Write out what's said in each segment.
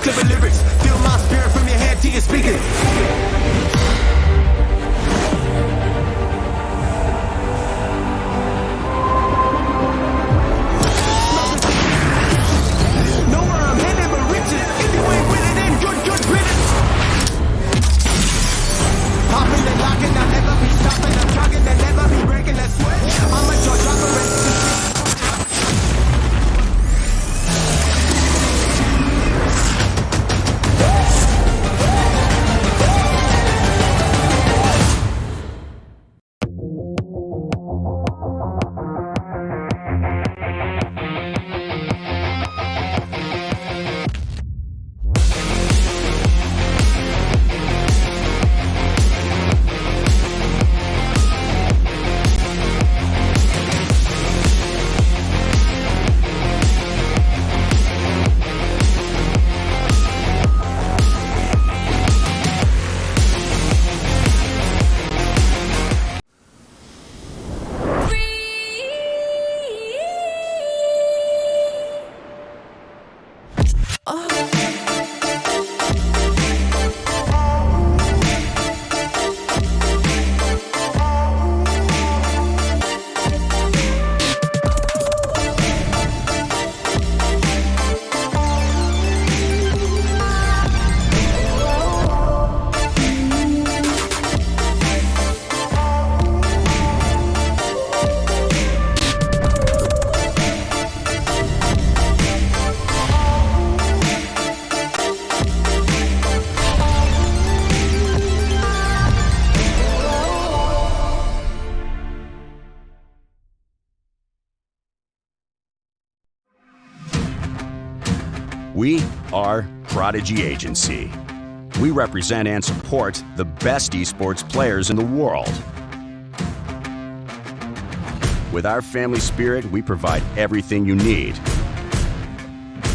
clever lyrics. Feel my spirit from your head to your speaker. Know where I'm headed, but riches. If you ain't with it, then good riddance. Popping and locking, I'll never be stopping. I'm jogging and never be breaking that sweat. I'm a jaw dropper. We are Prodigy Agency. We represent and support the best esports players in the world. With our family spirit, we provide everything you need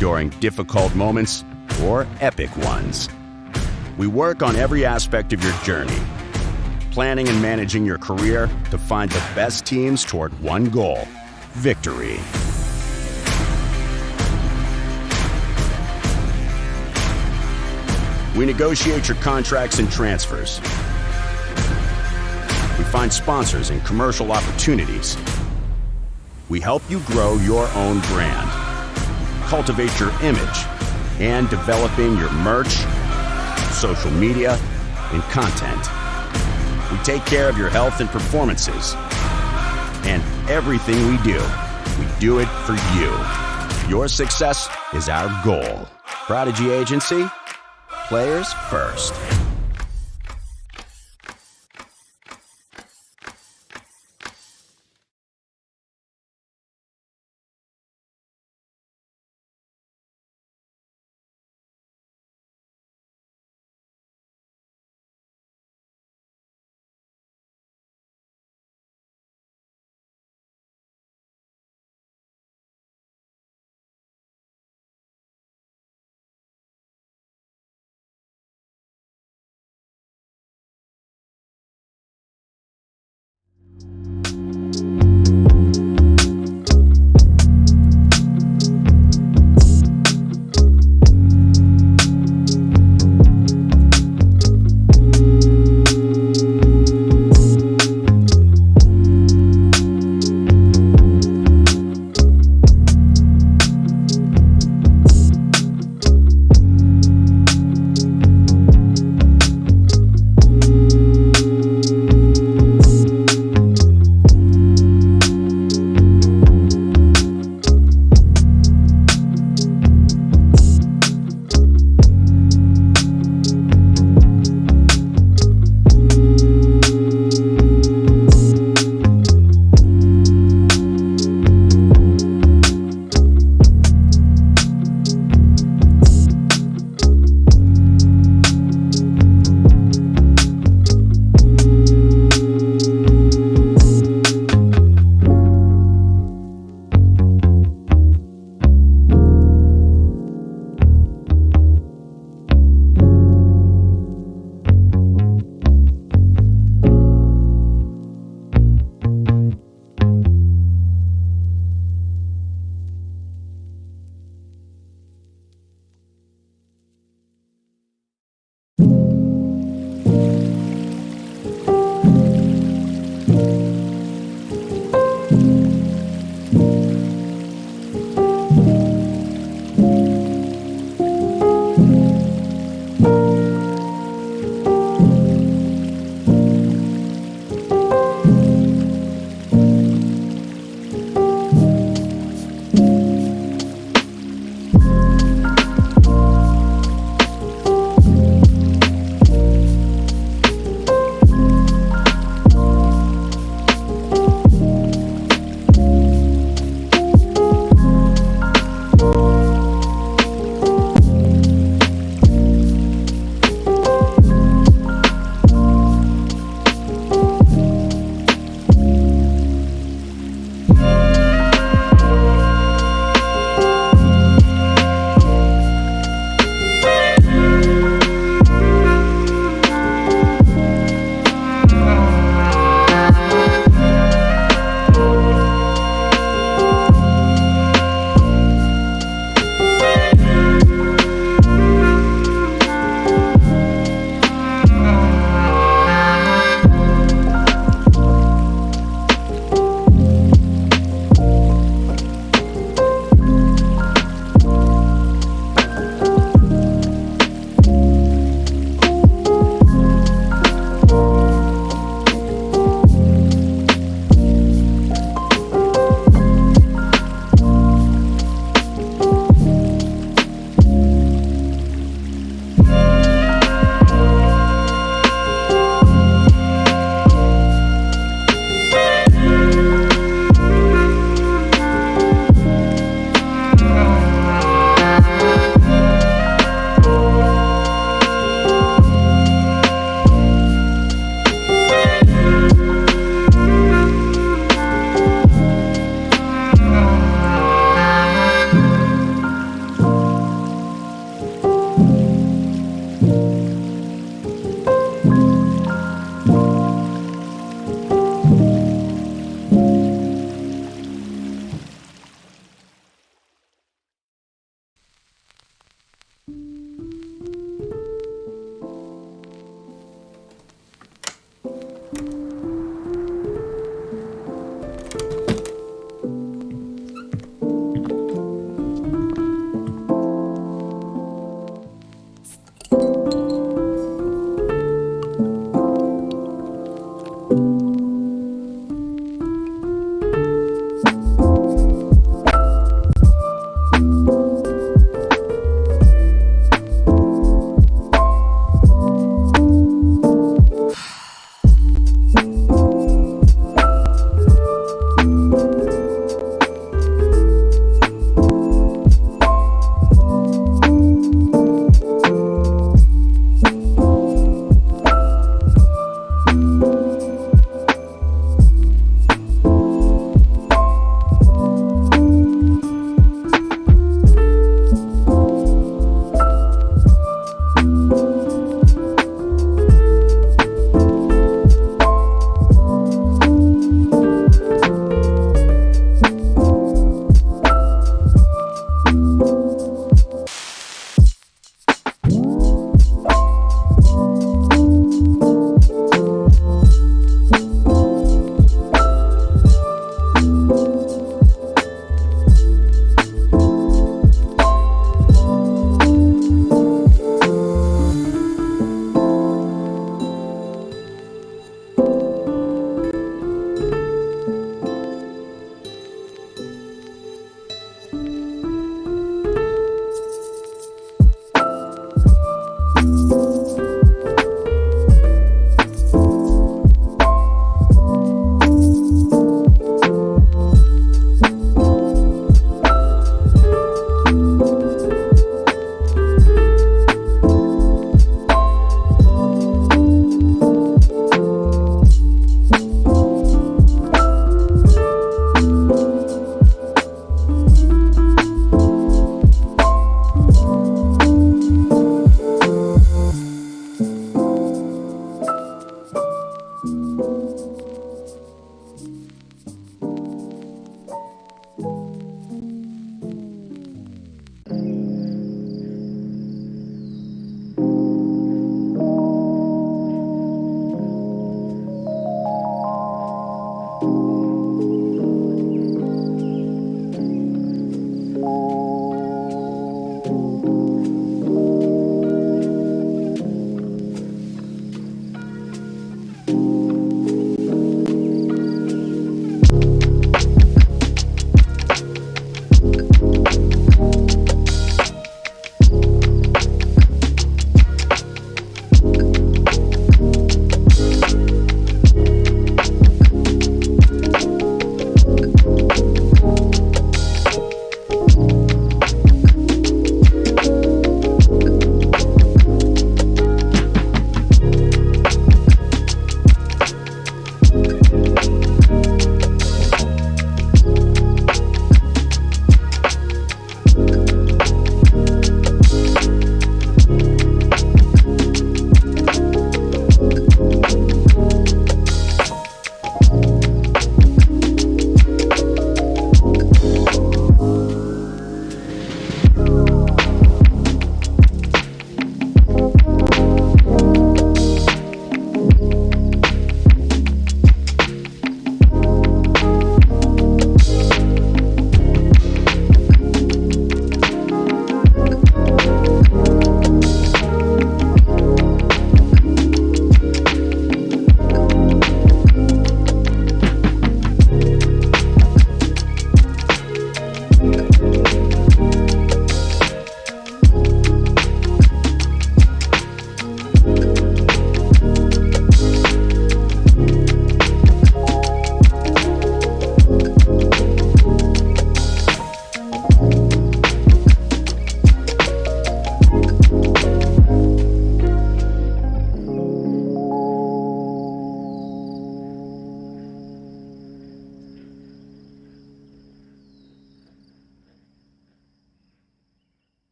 during difficult moments or epic ones. We work on every aspect of your journey, planning and managing your career to find the best teams toward one goal: victory. We negotiate your contracts and transfers. We find sponsors and commercial opportunities. We help you grow your own brand, cultivate your image, and developing your merch, social media, and content. We take care of your health and performances. And everything we do it for you. Your success is our goal. Prodigy Agency, players first.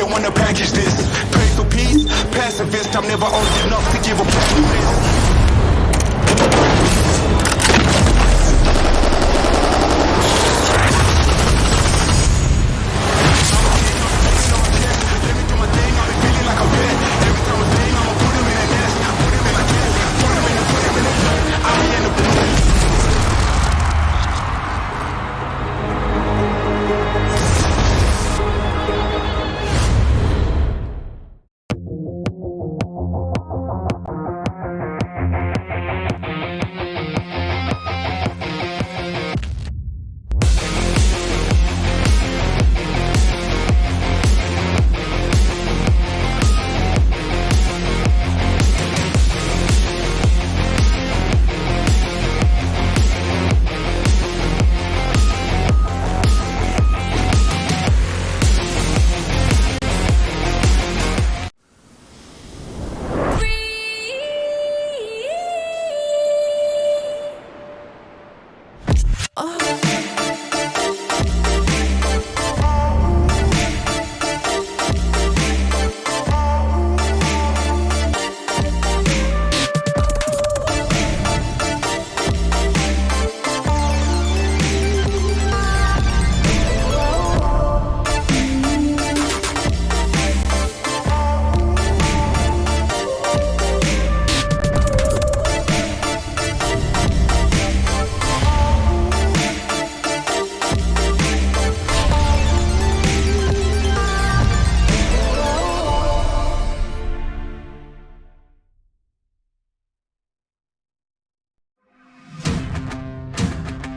they wanna package this. Place for peace, pacifist. I'm never old enough to give a fuck with this.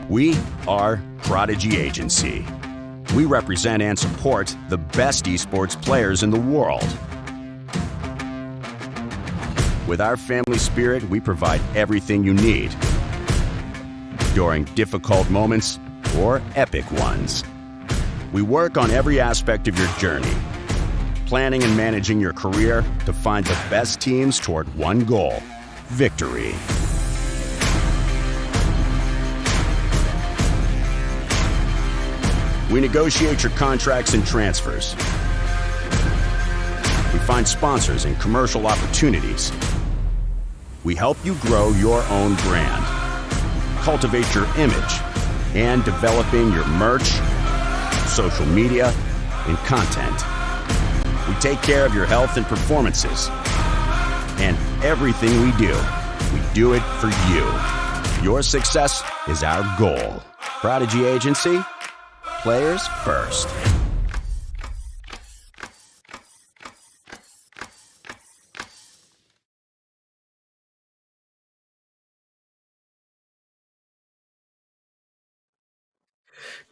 We are Prodigy Agency. We represent and support the best esports players in the world. With our family spirit, we provide everything you need during difficult moments or epic ones. We work on every aspect of your journey, planning and managing your career to find the best teams toward one goal: victory. We negotiate your contracts and transfers. We find sponsors and commercial opportunities. We help you grow your own brand, cultivate your image, and developing your merch, social media, and content. We take care of your health and performances. And everything we do it for you. Your success is our goal. Prodigy Agency, players first.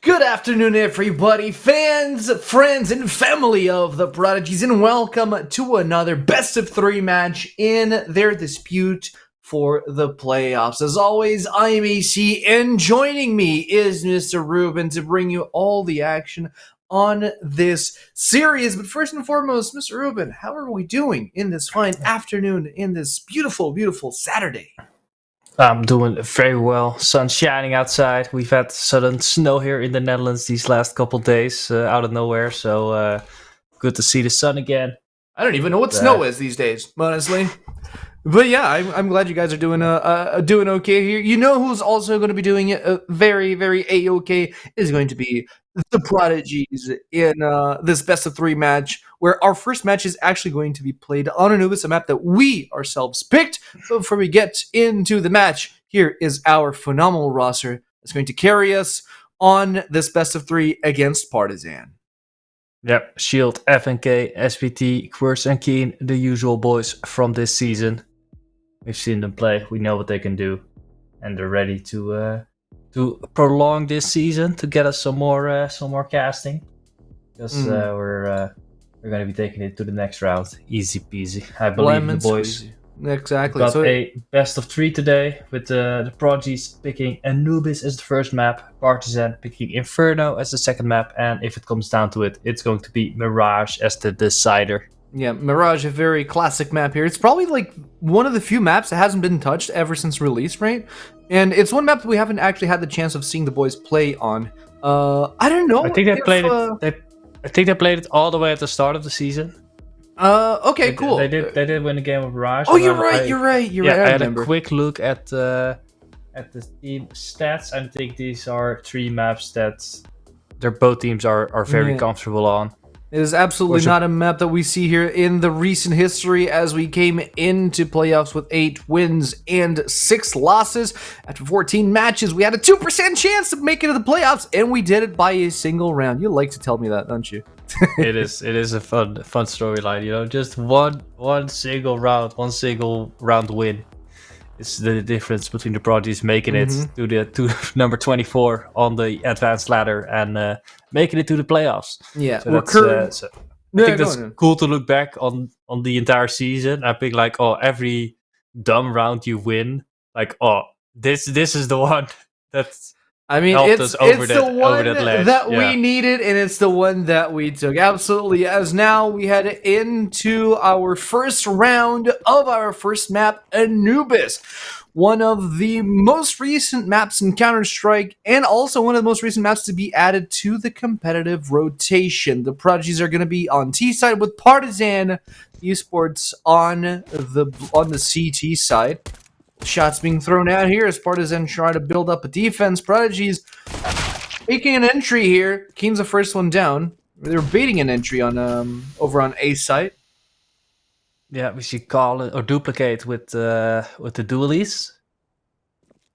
Good afternoon, everybody, fans, friends, and family of the Prodigies, and welcome to another best of three match in their dispute for the playoffs. As always, I am AC, and joining me is Mr. Ruben to bring you all the action on this series. But first and foremost, Mr. Ruben, how are we doing in this fine afternoon, in this beautiful, beautiful Saturday? I'm doing very well. Sun's shining outside. We've had sudden snow here in the Netherlands these last couple days out of nowhere. So good to see the sun again. I don't even know what snow is these days, honestly. But yeah, I'm glad you guys are doing doing okay here. You know who's also going to be doing it very, very A-okay is going to be the Prodigies in this best of three match, where our first match is actually going to be played on Anubis, a map that we ourselves picked. But before we get into the match, here is our phenomenal roster that's going to carry us on this best of three against Partizan. Yep, Shield, FNK, SPT, Quirce, and Keen, the usual boys from this season. We've seen them play. We know what they can do, and they're ready to prolong this season to get us some more casting. Because we're going to be taking it to the next round, easy peasy. I believe the boys. Exactly. Got a best of three today with the Prodigies picking Anubis as the first map, Partizan picking Inferno as the second map, and if it comes down to it, it's going to be Mirage as the decider. Yeah, Mirage, a very classic map here. It's probably like one of the few maps that hasn't been touched ever since release, right? And it's one map that we haven't actually had the chance of seeing the boys play on. I don't know. I think they played it. I think they played it all the way at the start of the season. Okay, cool. They did win a game with Raj. Oh, you're right. You're right. I had remember. a quick look at the team stats. I think these are 3 maps that both teams are very comfortable on. It is absolutely not a map that we see here in the recent history, as we came into playoffs with 8 wins and 6 losses. After 14 matches, we had a 2% chance of making it to the playoffs, and we did it by a single round. You like to tell me that, don't you? It is a fun storyline, you know. Just one single round win. It's the difference between the Prodigies making it to number 24 on the advanced ladder and making it to the playoffs. Yeah, so that's, I think that's cool to look back on the entire season. I think like, oh, every dumb round you win, like, oh, this is the one that's. I mean, it's the one that we needed, and it's the one that we took. Absolutely. As now we head into our first round of our first map, Anubis. One of the most recent maps in Counter-Strike, and also one of the most recent maps to be added to the competitive rotation. The Prodigies are going to be on T side with Partizan esports on the CT side. Shots being thrown out here as Partizan try to build up a defense. Prodigies making an entry here. Keen's the first one down. They're baiting an entry on over on A site. Yeah, we see Colin or duplicate with the dualies.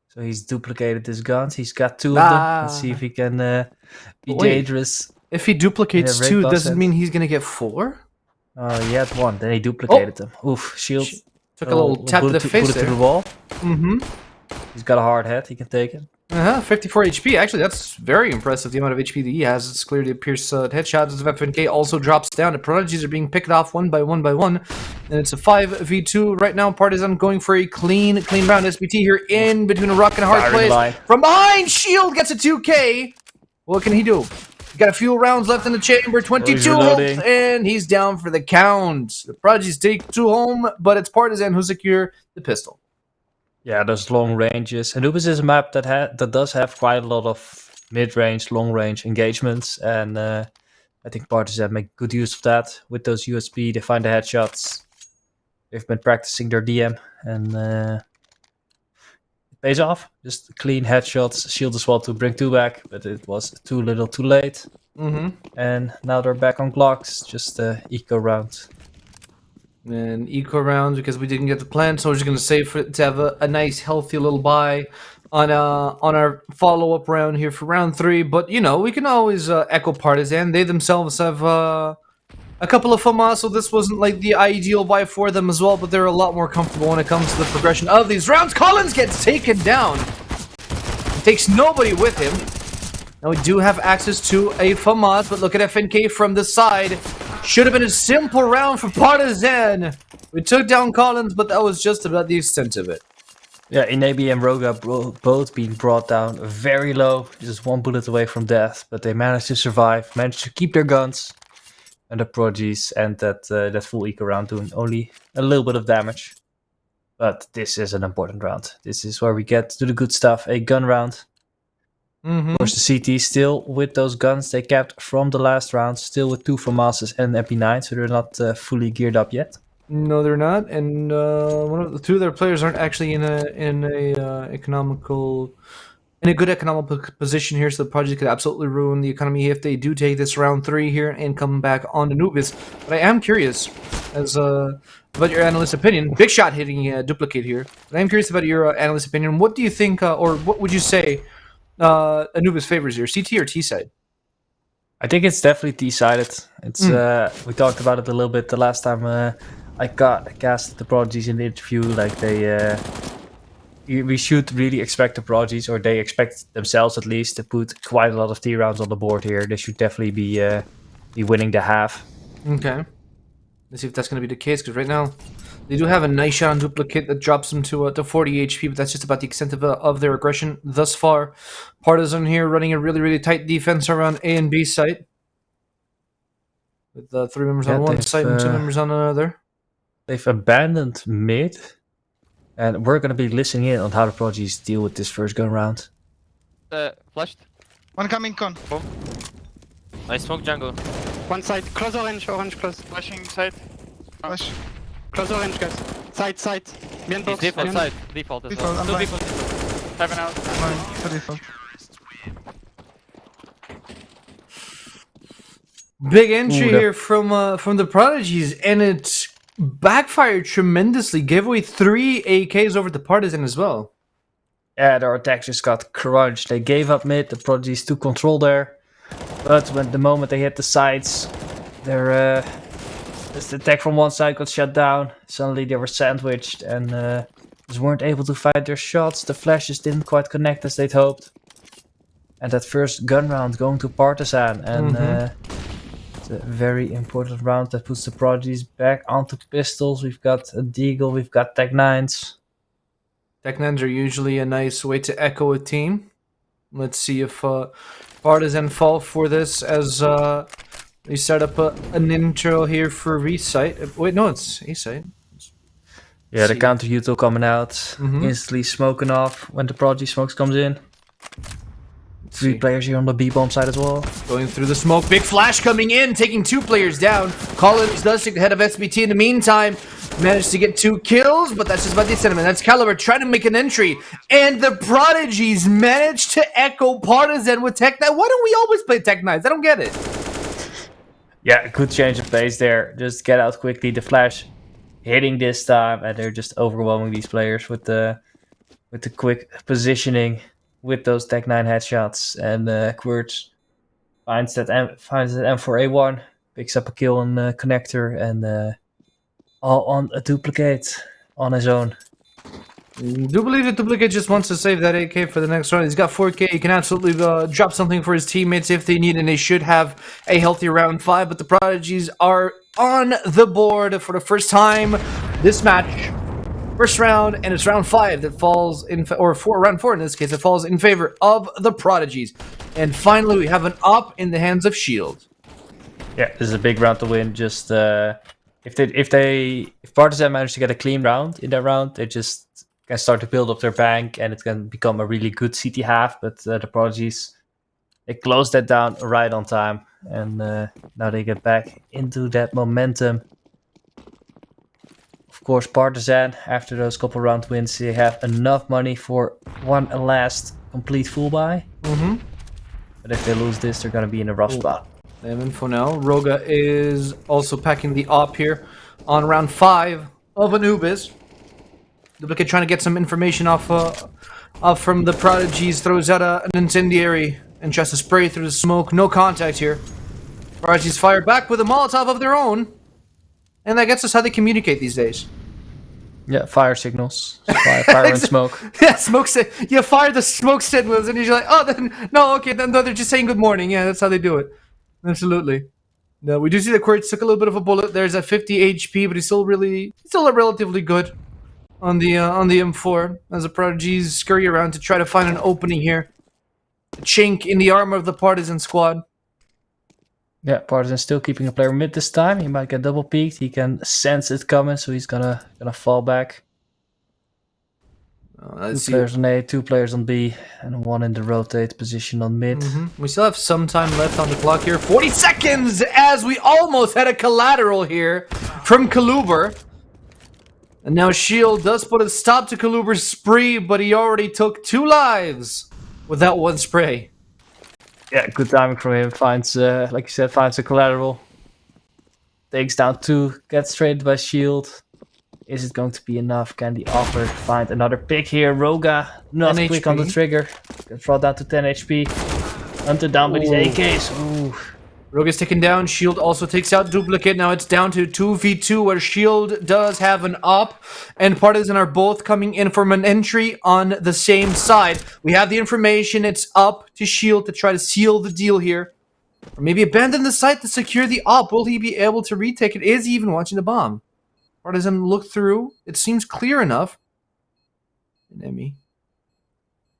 So he's duplicated his guns. He's got 2 of them. Let's see if he can be dangerous. If he duplicates 2, does it mean he's gonna get 4? He had 1. Then he duplicated them. Oof, shield. Took a little tap to the face there. To the wall. He's got a hard head. He can take it. 54 HP. Actually, that's very impressive, the amount of HP that he has. It's clearly a pierce headshot. As FNK also drops down. The Prodigies are being picked off one by one. And it's a 5v2 right now. Partizan going for a clean round. SBT here in between a rock and a hard place. From behind, Shield gets a 2K. What can he do? Got a few rounds left in the chamber. 22 health, and he's down for the count. The Prodigies take 2 home, but it's Partizan who secure the pistol. Yeah, those long ranges. Anubis is a map that does have quite a lot of mid-range, long-range engagements, and I think Partizan make good use of that. With those USP, they find the headshots. They've been practicing their DM, and it pays off. Just clean headshots. Shield as well to bring 2 back, but it was too little too late. And now they're back on Glocks. Just eco round. And eco rounds because we didn't get the plan, so we're just gonna save for it to have a nice healthy little buy on our follow-up round here for round 3. But you know, we can always echo Partizan. They themselves have a couple of FAMAs, so this wasn't like the ideal buy for them as well, but they're a lot more comfortable when it comes to the progression of these rounds. Collins gets taken down. He takes nobody with him. Now we do have access to a FAMAS, but look at FNK from the side. Should have been a simple round for Partizan. We took down Collins, but that was just about the extent of it. Yeah, Inabi and Roga both being brought down very low, just 1 bullet away from death, but they managed to survive, managed to keep their guns, and the Prodigies and that full eco round doing only a little bit of damage. But this is an important round. This is where we get to the good stuff, a gun round. Of course, the CT still with those guns they kept from the last round, still with 2 FAMASs and MP9, so they're not fully geared up yet. No, they're not, and 2 of their players aren't actually in a good economical position here, so the project could absolutely ruin the economy if they do take this round 3 here and come back on to Anubis. But I am curious as about your analyst opinion. Big shot hitting duplicate here. But I am curious about your analyst opinion. What do you think, or what would you say Anubis favors here, CT or T side? I think it's definitely T-sided. It's we talked about it a little bit the last time I cast the Prodigies in the interview. Like we should really expect the Prodigies, or they expect themselves at least, to put quite a lot of T rounds on the board here. They should definitely be winning the half. Okay, let's see if that's going to be the case, because right now they do have a nice shot on duplicate that drops them to 40 HP, but that's just about the extent of their aggression thus far. Partizan here running a really, really tight defense around A and B site. With 3 members on one site and 2 members on another. They've abandoned mid, and we're going to be listening in on how the Prodigies deal with this first gun round. Flashed. One coming con. I smoke jungle. One side. Close orange, close. Flashing side. Flash. Close orange, guys. Side. Behind box. Default behind- side. Default as Default, well. I'm Two blind. default. Heaven out. Mine. For default. Big entry Ooh, that- here from the Prodigies, and it backfired tremendously. Gave away 3 AKs over the Partizan as well. Yeah, their attack just got crunched. They gave up mid. The Prodigies took control there. But when the moment they hit the sides, their the attack from one side got shut down. Suddenly they were sandwiched and just weren't able to fight their shots. The flashes didn't quite connect as they'd hoped. And that first gun round going to Partizan. And it's a very important round that puts the Prodigies back onto pistols. We've got a Deagle, we've got Tech 9s. Tech 9s are usually a nice way to echo a team. Let's see if Partizan fall for this as we set up an intro here for Resite. Wait, no, it's A-Site. Yeah, the See. counter util coming out, Mhm. instantly smoking off when the Prodigy smokes comes in. Let's 3 see. players here on the B-bomb side as well. Going through the smoke. Big flash coming in, taking 2 players down. Collins does take the head of SBT in the meantime. Managed to get 2 kills, but that's just about the sentiment. That's Caliber trying to make an entry. And the Prodigies managed to echo Partizan with Tech 9. Why don't we always play Tech 9s? I don't get it. Yeah, good change of pace there. Just get out quickly. The flash hitting this time, and they're just overwhelming these players with the quick positioning with those Tech 9 headshots. And Quirts finds that M4A1, picks up a kill on connector, and all on a duplicate on his own. Do believe that Duplicate just wants to save that 8k for the next round. He's got 4k. He can absolutely drop something for his teammates if they need, and they should have a healthy round 5. But the Prodigies are on the board for the first time this match. First round, and it's round 5 that falls in, round 4 in this case, that falls in favor of the Prodigies. And finally, we have an op in the hands of Shield. Yeah, this is a big round to win. Just if Partizan manage to get a clean round in that round, they just can start to build up their bank, and it can become a really good CT half. But the Prodigies, they closed that down right on time, and now they get back into that momentum. Of course, Partizan, after those couple round wins, they have enough money for one last complete full buy. But if they lose this, they're gonna be in a rough spot. They have info now. Roga is also packing the op here on round 5 of Anubis. Duplicate trying to get some information off from the Prodigies. Throws out an incendiary and tries to spray through the smoke. No contact here. Prodigies fire back with a Molotov of their own. And that gets us how they communicate these days. Yeah, fire signals, fire and smoke. Yeah, you fire the smoke signals and you're like, oh, then, no, okay, then no, they're just saying good morning. Yeah, that's how they do it. Absolutely. No, we do see that Quirts took a little bit of a bullet. There's at 50 HP, but he's still relatively good on the M4 as the Prodigies scurry around to try to find an opening here. A chink in the armor of the Partizan squad. Yeah, Partizan still keeping a player mid this time. He might get double peeked. He can sense it coming, so he's gonna fall back. Let's see. 2 players on A, 2 players on B, and 1 in the rotate position on mid. We still have some time left on the clock here. 40 seconds as we almost had a collateral here from Kaluber. And now Shield does put a stop to Kaluber's spree, but he already took 2 lives with that 1 spray. Yeah, good timing from him. Finds, like you said, finds a collateral. Takes down 2, gets traded by Shield. Is it going to be enough? Can the offer find another pick here? Roga, not 10 quick on the HP. trigger. Gets brought down to 10 HP. Hunted down by these AKs. Ooh. Rogue is taken down. Shield also takes out Duplicate. Now it's down to 2v2 where Shield does have an op. And Partizan are both coming in from an entry on the same side. We have the information. It's up to Shield to try to seal the deal here. Or maybe abandon the site to secure the op. Will he be able to retake it? Is he even watching the bomb? Partizan look through. It seems clear enough. Enemy.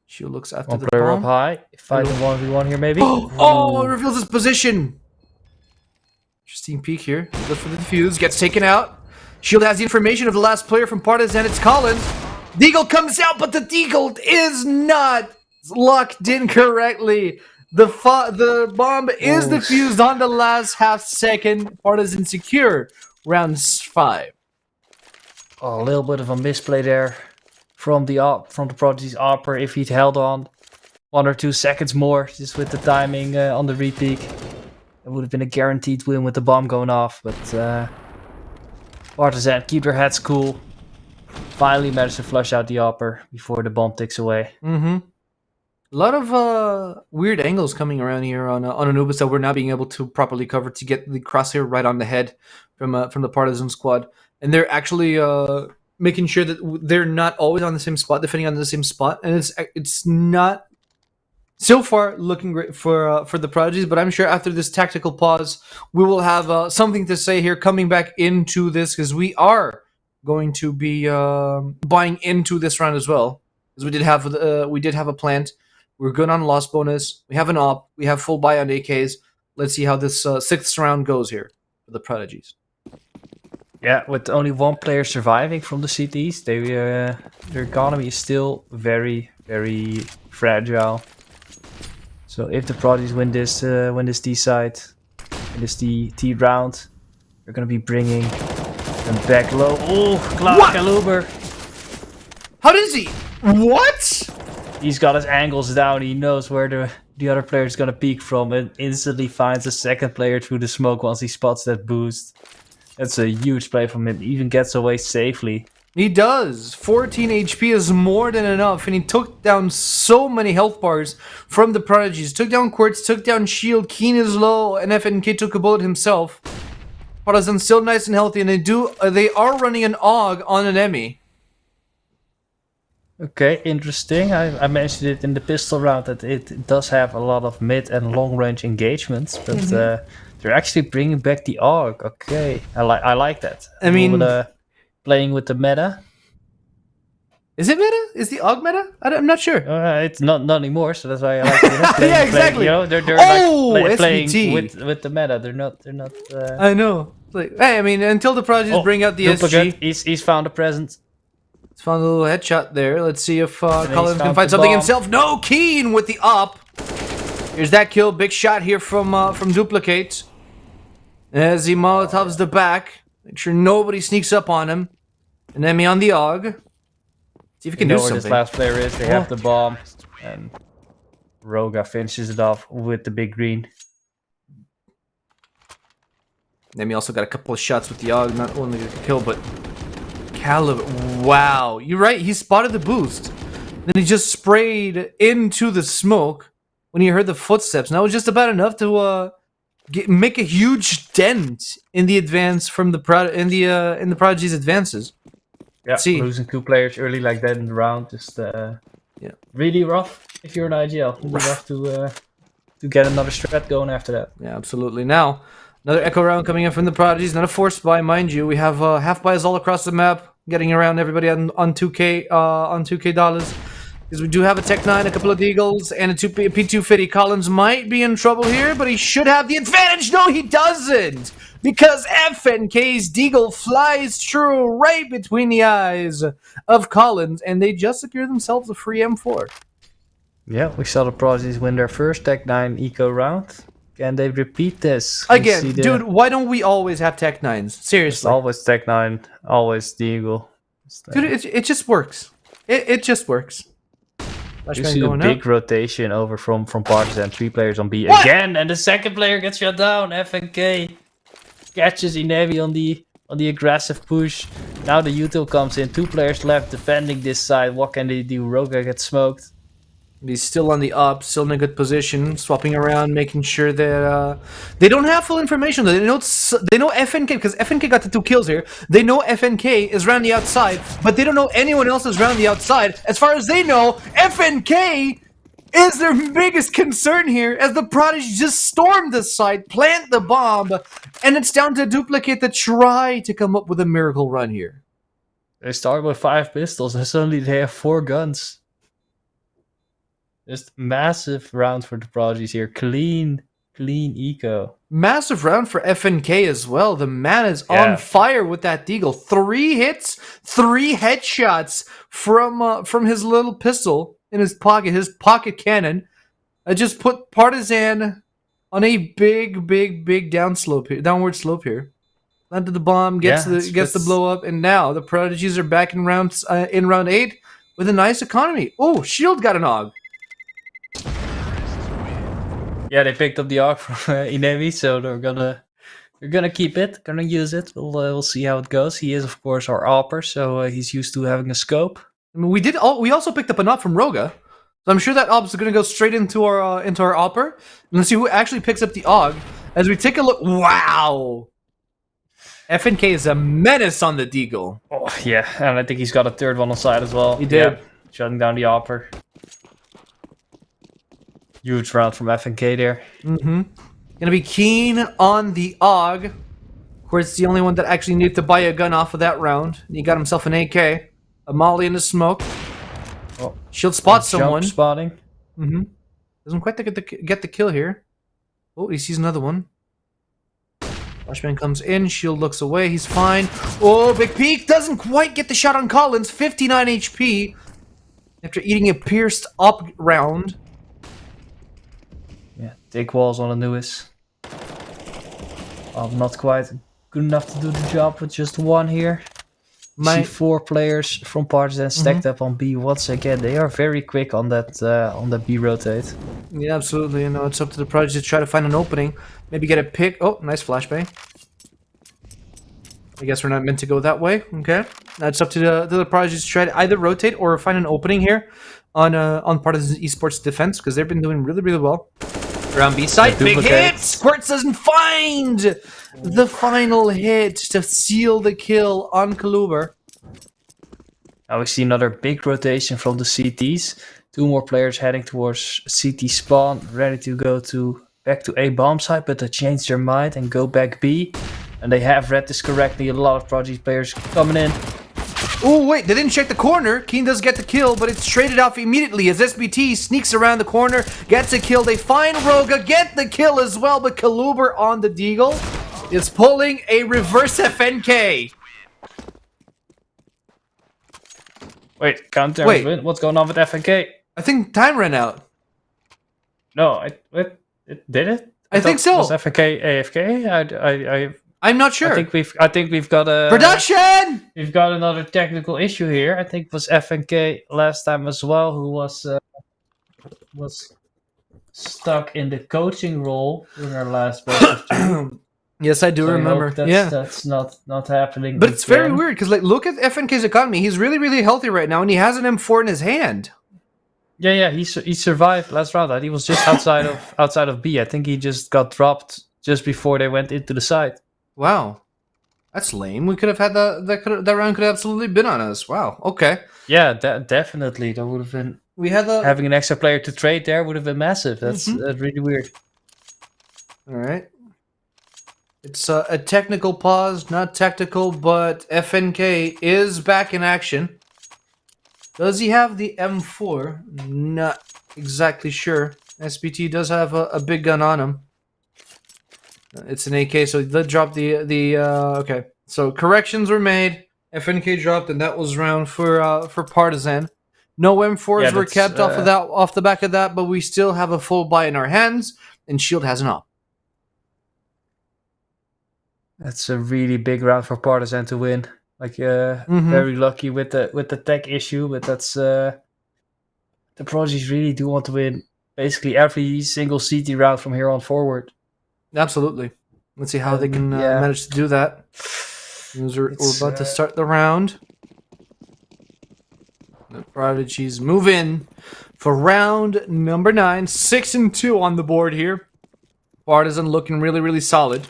Shield looks after One the player up bomb. high. Fighting 1v1 here, maybe. Oh, it reveals his position. Interesting peek here. Goes for the defuse. Gets taken out. Shield has the information of the last player from Partizan. It's Collins. Deagle comes out, but the Deagle is not locked in correctly. The bomb is defused on the last half second. Partizan secure. Round 5. Oh, a little bit of a misplay there from the Prodigy's Opera. If he'd held on 1 or 2 seconds more, just with the timing on the repeat, it would have been a guaranteed win with the bomb going off. But Partizan keep their heads cool. Finally managed to flush out the Opera before the bomb ticks away. Mm-hmm. A lot of weird angles coming around here on Anubis that we're not being able to properly cover to get the crosshair right on the head from the Partizan squad, and they're actually making sure that they're not always on the same spot, defending on the same spot, and it's not so far looking great for the Prodigies. But I'm sure after this tactical pause, we will have something to say here coming back into this, because we are going to be buying into this round as well, because we did have a plant. We're good on loss bonus. We have an op. We have full buy on AKs. Let's see how this 6th round goes here for the Prodigies. Yeah, with only 1 player surviving from the CTs, their economy is still very, very fragile. So if the Prodigies win this T side, win this T round, they're gonna be bringing them back low. Oh, Klaas Kaluber. How does he? What? He's got his angles down. He knows where the other player is gonna peek from, and instantly finds the second player through the smoke once he spots that boost. That's a huge play from him. He even gets away safely. He does. 14 HP is more than enough, and he took down so many health bars from the Prodigies. Took down Quartz, took down Shield, Keen is low, and FNK took a bullet himself. Partizan still nice and healthy, and they are running an AUG on an Emmy. Okay, interesting. I mentioned it in the pistol round that it does have a lot of mid and long range engagements, but they're actually bringing back the AUG. Okay, I like that. I mean, playing with the meta. Is it meta? Is the AUG meta? I'm not sure. It's not anymore, so that's why I like it. Yeah, exactly. They're playing with the meta. They're not. I know. Like, hey, I mean, until the Prodigies bring out the SG. He's found a present. He's found a little headshot there. Let's see if Collins can find something himself. No, Keen with the op. Here's that kill. Big shot here from Duplicate. As he Molotovs the back. Make sure nobody sneaks up on him. An Emmy on the AUG. See if he can do something. Where this last player is. They have the bomb. And Roga finishes it off with the big green. Emmy also got a couple of shots with the AUG. Not only the kill, but... Wow. You're right. He spotted the boost. Then he just sprayed into the smoke when he heard the footsteps. And that was just about enough to make a huge dent in the advance from the Prodigy's advances. Yeah, see. Losing 2 players early like that in the round, just really rough if you're an IGL. Really rough to get another strat going after that. Yeah, absolutely. Now, another echo round coming in from the Prodigies. Not a forced buy, mind you. We have half buys all across the map, getting around everybody on 2K dollars. Because we do have a Tech 9, a couple of Deagles, and a P250. Collins might be in trouble here, but he should have the advantage. No, he doesn't! Because FNK's Deagle flies through right between the eyes of Collins, and they just secure themselves a free M4. Yeah, we saw the Prodigies win their first Tech 9 eco round. Can they repeat this? Again, dude, why don't we always have Tech 9s? Seriously. It's always Tech 9, always Deagle. Dude, it just works. It just works. You see a big rotation over from Partizan. 3 players on B again, and the second player gets shut down. FNK catches Inevi on the aggressive push. Now the util comes in. 2 players left defending this side. What can they do? Roga gets smoked. He's still on the up, still in a good position, swapping around, making sure that they don't have full information. They know FNK, because FNK got the 2 kills here. They know FNK is around the outside, but they don't know anyone else is around the outside. As far as they know, FNK is their biggest concern here, as the Prodigy just stormed the site, plant the bomb, and it's down to Duplicate to try to come up with a miracle run here. They start with 5 pistols, and suddenly they have 4 guns. Just massive round for the Prodigies here. Clean eco. Massive round for FNK as well. The man is on fire with that Deagle. 3 hits, 3 headshots from his little pistol in his pocket cannon. I just put Partizan on a big downward slope here. Landed the bomb, gets the blow up, and now the Prodigies are back in round 8 with a nice economy. Oh, Shield got an AUG. Yeah, they picked up the AUG from Inemi, so they're gonna keep it, gonna use it. We'll see how it goes. He is, of course, our AWPer, so he's used to having a scope. I mean, we also picked up an AWP from Roga, so I'm sure that AWP is gonna go straight into our AWPer. And let's see who actually picks up the AUG as we take a look. Wow, FNK is a menace on the Deagle. Oh yeah, and I think he's got a third one on side as well. He did. Yeah, shutting down the AWPer. Huge round from FNK there. Mm-hmm. Gonna be keen on the AUG. Of course, the only one that actually needed to buy a gun off of that round. He got himself an AK, a molly in the smoke. Oh, Shield spots someone. Jump spotting. Mm-hmm. Doesn't quite get the kill here. Oh, he sees another one. Flashbang comes in. Shield looks away. He's fine. Oh, big peek. Doesn't quite get the shot on Collins. 59 HP after eating a pierced up round. Yeah, thick walls on the newest. Not quite good enough to do the job with just one here. See 4 players from Partizan stacked up on B once again. They are very quick on that B rotate. Yeah, absolutely. You know, it's up to the Prodigy to try to find an opening. Maybe get a pick. Oh, nice flashbang. I guess we're not meant to go that way. Okay, that's up to the Prodigy to try to either rotate or find an opening here on Partizan esports defense, because they've been doing really well. Around B side, big hit! Squirts doesn't find the final hit to seal the kill on Kaluber. Now we see another big rotation from the CTs. 2 more players heading towards CT spawn, ready to go back to A bomb site, but they changed their mind and go back B. And they have read this correctly. A lot of Prodigy players coming in. Oh, wait, they didn't check the corner. Keen does get the kill, but it's traded off immediately as SBT sneaks around the corner, gets a kill. They find Roga, get the kill as well, but Kaluber on the Deagle is pulling a reverse FNK. Wait, counter. Wait. What's going on with FNK? I think time ran out. No, did it? I think so. Was FNK AFK? I'm not sure. I think we've got a production. We've got another technical issue here. I think it was FNK last time as well, who was stuck in the coaching role in our last best of 2. Yes, I do remember. That's not happening. But it's very weird because, like, look at FNK's economy. He's really healthy right now, and he has an M4 in his hand. Yeah. He survived last round. He was just outside of B. I think he just got dropped just before they went into the site. Wow, that's lame. We could have had that round could have absolutely been on us. Wow. Okay. Yeah, definitely. That would have been. We had having an extra player to trade there would have been massive. That's really weird. All right. It's a technical pause, not tactical, but FNK is back in action. Does he have the M4? Not exactly sure. SBT does have a big gun on him. It's an AK, so they dropped okay. So corrections were made. FNK dropped, and that was round for Partizan. No M4s were kept off the back of that, but we still have a full buy in our hands, and Shield has an op. That's a really big round for Partizan to win. Like very lucky with the tech issue, but that's the Prodigies really do want to win basically every single CT round from here on forward. Absolutely. Let's see how they can manage to do that. We're about to start the round. The Prodigies move in for round number 9. 6-2 on the board here. Partizan looking really solid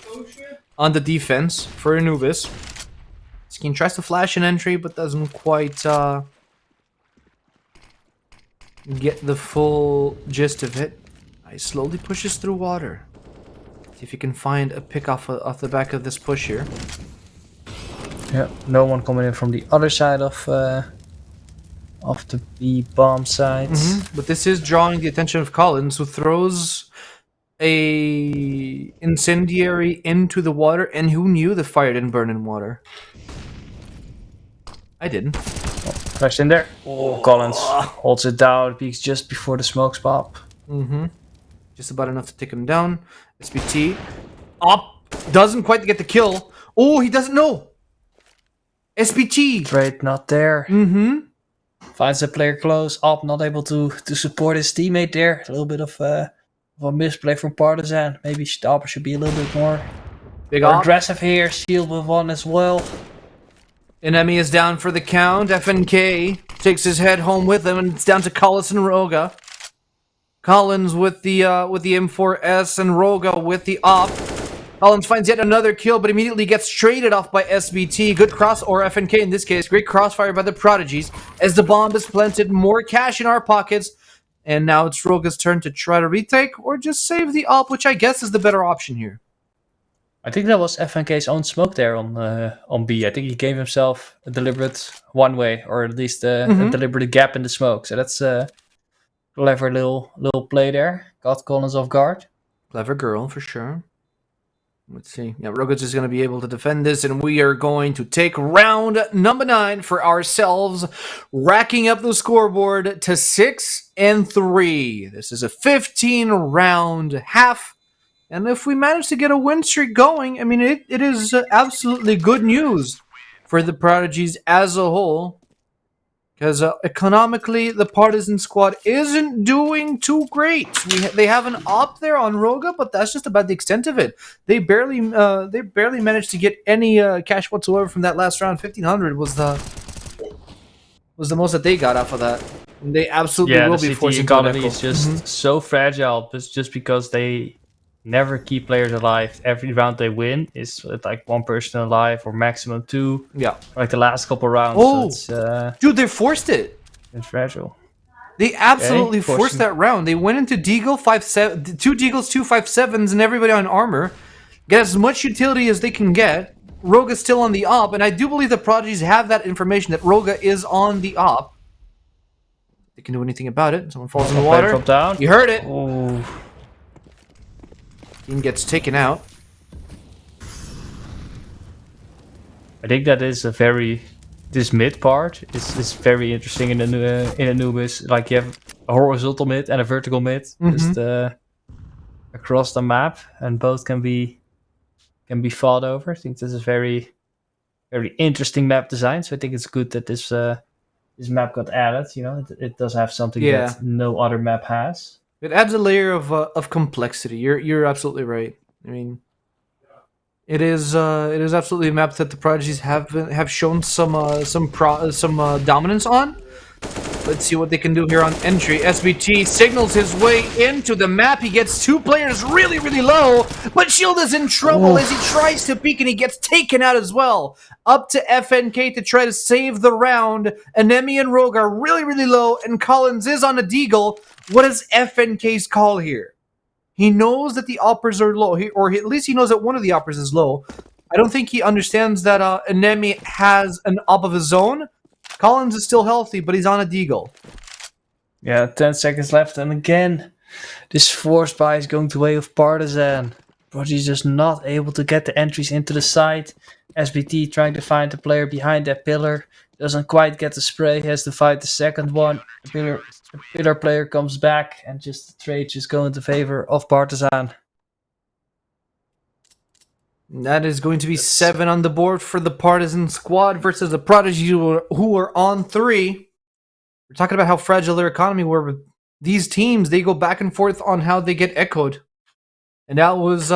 on the defense for Anubis. Skeen tries to flash an entry, but doesn't quite get the full gist of it. He slowly pushes through water. See if you can find a pick off the back of this push here. Yeah, no one coming in from the other side of the B bomb side. But this is drawing the attention of Collins, who throws a incendiary into the water, and who knew the fire didn't burn in water? I didn't. Flashed in there. Oh, Collins holds it down. Peeks just before the smokes pop. Just about enough to take him down. SBT. Up. Doesn't quite get the kill. Oh, he doesn't know. SBT. Trade not there. Mm-hmm. Finds the player close. Up, not able to support his teammate there. A little bit of a misplay from Partizan. Maybe Stopper should be a little bit more Big Op. aggressive here. Shield with one as well. Enemy is down for the count. FNK takes his head home with him, and it's down to Collins and Roga. Collins with the M4S and Roga with the op. Collins finds yet another kill, but immediately gets traded off by SBT. Good cross, or FNK in this case. Great crossfire by the Prodigies. As the bomb is planted, more cash in our pockets. And now it's Roga's turn to try to retake, or just save the op, which I guess is the better option here. I think that was FNK's own smoke there on B. I think he gave himself a deliberate one way, or at least a deliberate gap in the smoke. So that's a clever little play there. Got Collins off guard. Clever girl, for sure. Let's see. Yeah, Roga's is going to be able to defend this, and we are going to take round number 9 for ourselves, racking up the scoreboard to 6-3. This is a 15-round half, and if we manage to get a win streak going, I mean, it is absolutely good news for the Prodigies as a whole. Because economically, the Partizan squad isn't doing too great. They have an op there on Roga, but that's just about the extent of it. They barely managed to get any cash whatsoever from that last round. 1,500 was the most that they got off of that. And they absolutely will be forcing to economy is just so fragile, but just because they never keep players alive. Every round they win is like one person alive or maximum 2. Yeah. Like the last couple rounds. Oh, so dude, they forced it. It's fragile. They absolutely forced that round. They went into Deagle 5-7, 2 Deagles, 2 5-7s, and everybody on armor. Get as much utility as they can get. Roga's still on the op, and I do believe the Prodigies have that information that Roga is on the op. They can do anything about it. Someone falls in the water. From down. You heard it. Oh. Dean gets taken out. I think that is this mid part is very interesting in Anubis. Like you have a horizontal mid and a vertical mid just across the map, and both can be fought over. I think this is very interesting map design. So I think it's good that this map got added. You know, it does have something that no other map has. It adds a layer of complexity. You're absolutely right. I mean, it is absolutely a map that the Prodigies have shown some dominance on. Let's see what they can do here on entry. SBT signals his way into the map. He gets 2 players really low, but Shield is in trouble as he tries to peek and he gets taken out as well. Up to FNK to try to save the round. Anemi and Rogue are really low, and Collins is on a deagle. What is FNK's call here? He knows that the oppers are low, or at least he knows that one of the oppers is low. I don't think he understands that Anemi has an op of his own. Collins is still healthy, but he's on a deagle. Yeah, 10 seconds left, and again, this force buy is going the way of Partizan. Prodigy's just not able to get the entries into the site. SBT trying to find the player behind that pillar. Doesn't quite get the spray, has to fight the second one. The pillar player comes back, and just the trade just go into favor of Partizan. That is going to be 7 on the board for the Partizan squad versus the Prodigy who are on 3. We're talking about how fragile their economy were with these teams. They go back and forth on how they get echoed. And that was,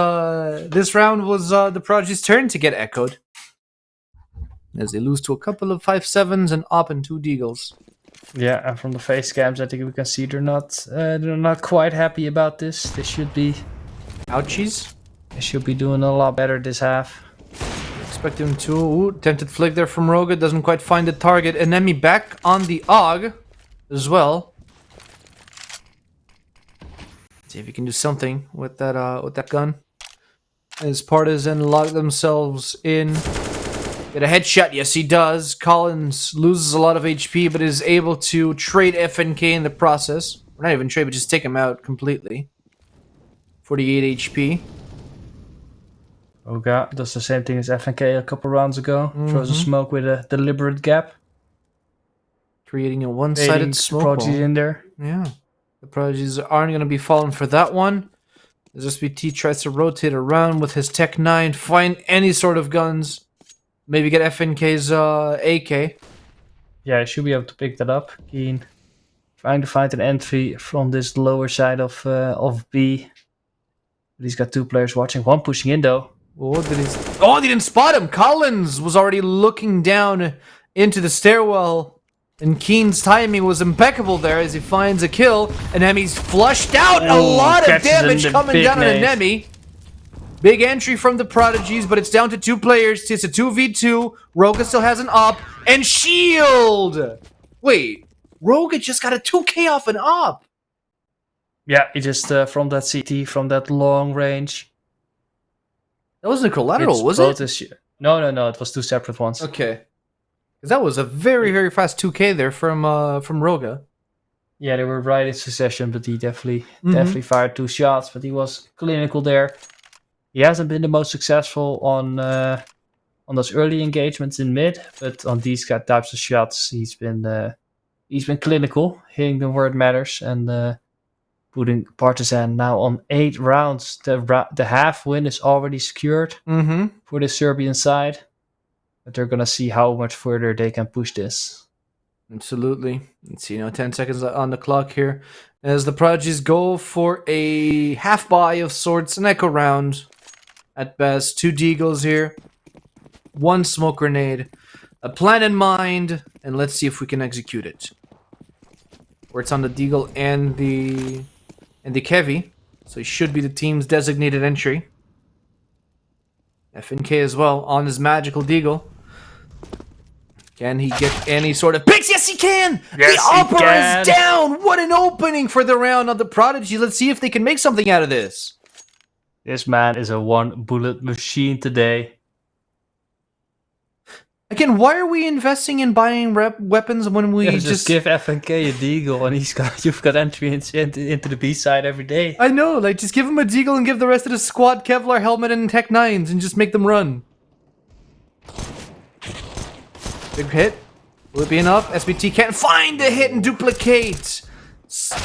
this round was the Prodigy's turn to get echoed. As they lose to a couple of 5-7s and op and 2 deagles. Yeah, and from the face cams, I think we can see they're not quite happy about this. They should be... Ouchies. They should be doing a lot better this half. Expect him to... Ooh, tempted flick there from Roga. Doesn't quite find the target. Enemy back on the AUG as well. See if he can do something with that gun. As Partizan lock themselves in. Get a headshot. Yes, he does. Collins loses a lot of HP, but is able to trade FNK in the process. Or not even trade, but just take him out completely. 48 HP. Oga does the same thing as FNK a couple rounds ago. Throws a smoke with a deliberate gap. Creating a one-sided smoke Prodigy wall. in there. Yeah. The Prodigies aren't going to be falling for that one. As SBT tries to rotate around with his Tech 9, find any sort of guns. Maybe get FNK's AK. Yeah, I should be able to pick that up. Keen. Trying to find an entry from this lower side of B. But he's got 2 players watching. One pushing in though. Oh, they didn't spot him. Collins was already looking down into the stairwell. And Keen's timing was impeccable there as he finds a kill. And Emmy's flushed out. A lot of catches damage in the coming big down on nade. Enemy. Big entry from the Prodigies, but it's down to 2 players. It's a 2v2. Roga still has an op. And Shield! Wait, Roga just got a 2k off an op. Yeah, he just from that CT, from that long range. That wasn't a collateral, It's was both it? No, it was 2 separate ones. Okay. Because that was a very, very fast 2k there from Roga. Yeah, they were right in succession, but he definitely fired 2 shots, but he was clinical there. He hasn't been the most successful on those early engagements in mid, but on these types of shots, he's been clinical, hitting them where it matters, and putting Partizan now on 8 rounds. The half win is already secured for the Serbian side, but they're gonna see how much further they can push this. Absolutely. Let's see, 10 seconds on the clock here. As the Prodigies go for a half buy of sorts, an echo round at best. 2 deagles here. 1 smoke grenade. A plan in mind, and let's see if we can execute it. Where it's on the deagle and the Kevi. So he should be the team's designated entry. FNK as well on his magical deagle. Can he get any sort of picks? Yes, he can! Yes, the upper he can. is down! What an opening for the round on the Prodigy. Let's see if they can make something out of this. This man is a 1-bullet machine today. Again, why are we investing in buying weapons when we Just give FNK a deagle, and you've got entry into the B side every day. I know, like, just give him a deagle and give the rest of the squad Kevlar helmet and Tech 9s and just make them run. Big hit. Will it be enough? SBT can't find the hit and duplicate.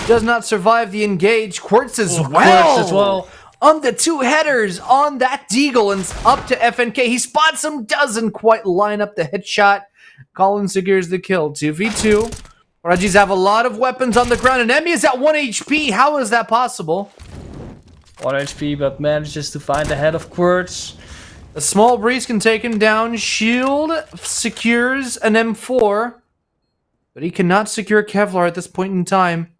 Does not survive the engage. Quartz as well. Quartz as well. On the 2 headers on that deagle and up to FNK. He spots him, doesn't quite line up the headshot. Collins secures the kill. 2v2. Prodigies have a lot of weapons on the ground, and Emmy is at 1 HP. How is that possible? 1 HP, but manages to find the head of Quartz. A small breeze can take him down. Shield secures an M4, but he cannot secure Kevlar at this point in time.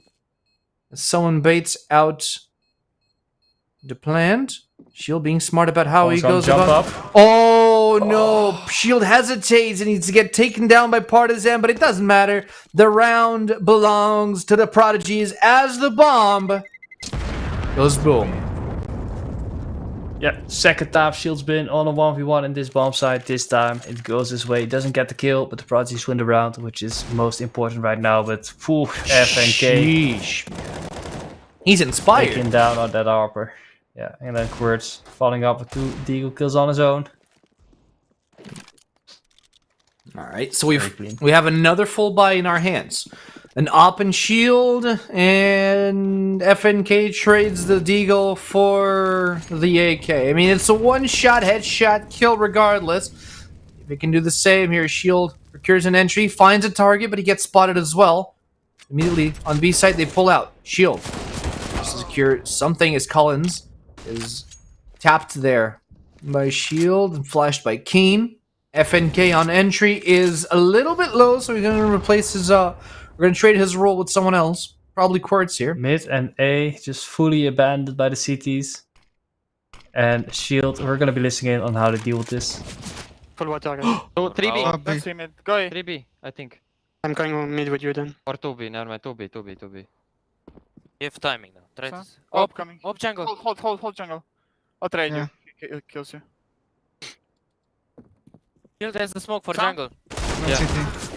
As someone baits out the plant. Shield being smart about how he goes jump about. up. Oh no! Shield hesitates and needs to get taken down by Partizan, but it doesn't matter. The round belongs to the Prodigies as the bomb goes boom. Yeah, second time Shield's been on a 1v1 in this bomb site. This time it goes his way. Doesn't get the kill, but the Prodigies win the round, which is most important right now. But FNK. Sheesh, man. He's inspired. Taking down on that Harper. Yeah, and then Quartz falling up with 2 deagle kills on his own. All right, so we have another full buy in our hands. An op and shield, and FNK trades the deagle for the AK. I mean, it's a one-shot headshot kill regardless. If it can do the same here, Shield procures an entry, finds a target, but he gets spotted as well. Immediately on B side, they pull out. Shield secure something as Collins is tapped there by Shield and flashed by Keen. FNK on entry is a little bit low, so we're going to replace his. We're going to trade his role with someone else. Probably Quartz here. Mid and A just fully abandoned by the CTs. And Shield, we're going to be listening in on how to deal with this. Full water, guys. Oh, 3B. Oh, Don't B. see mid. Go ahead. 3B, I think. I'm going on mid with you then. Or 2B, never mind. 2B. You have timing now. Try Huh? this. Op coming. Op jungle. Hold jungle. I'll trade Yeah. you. He kills you. Shield has the smoke for Sam? jungle. One Yeah. CT.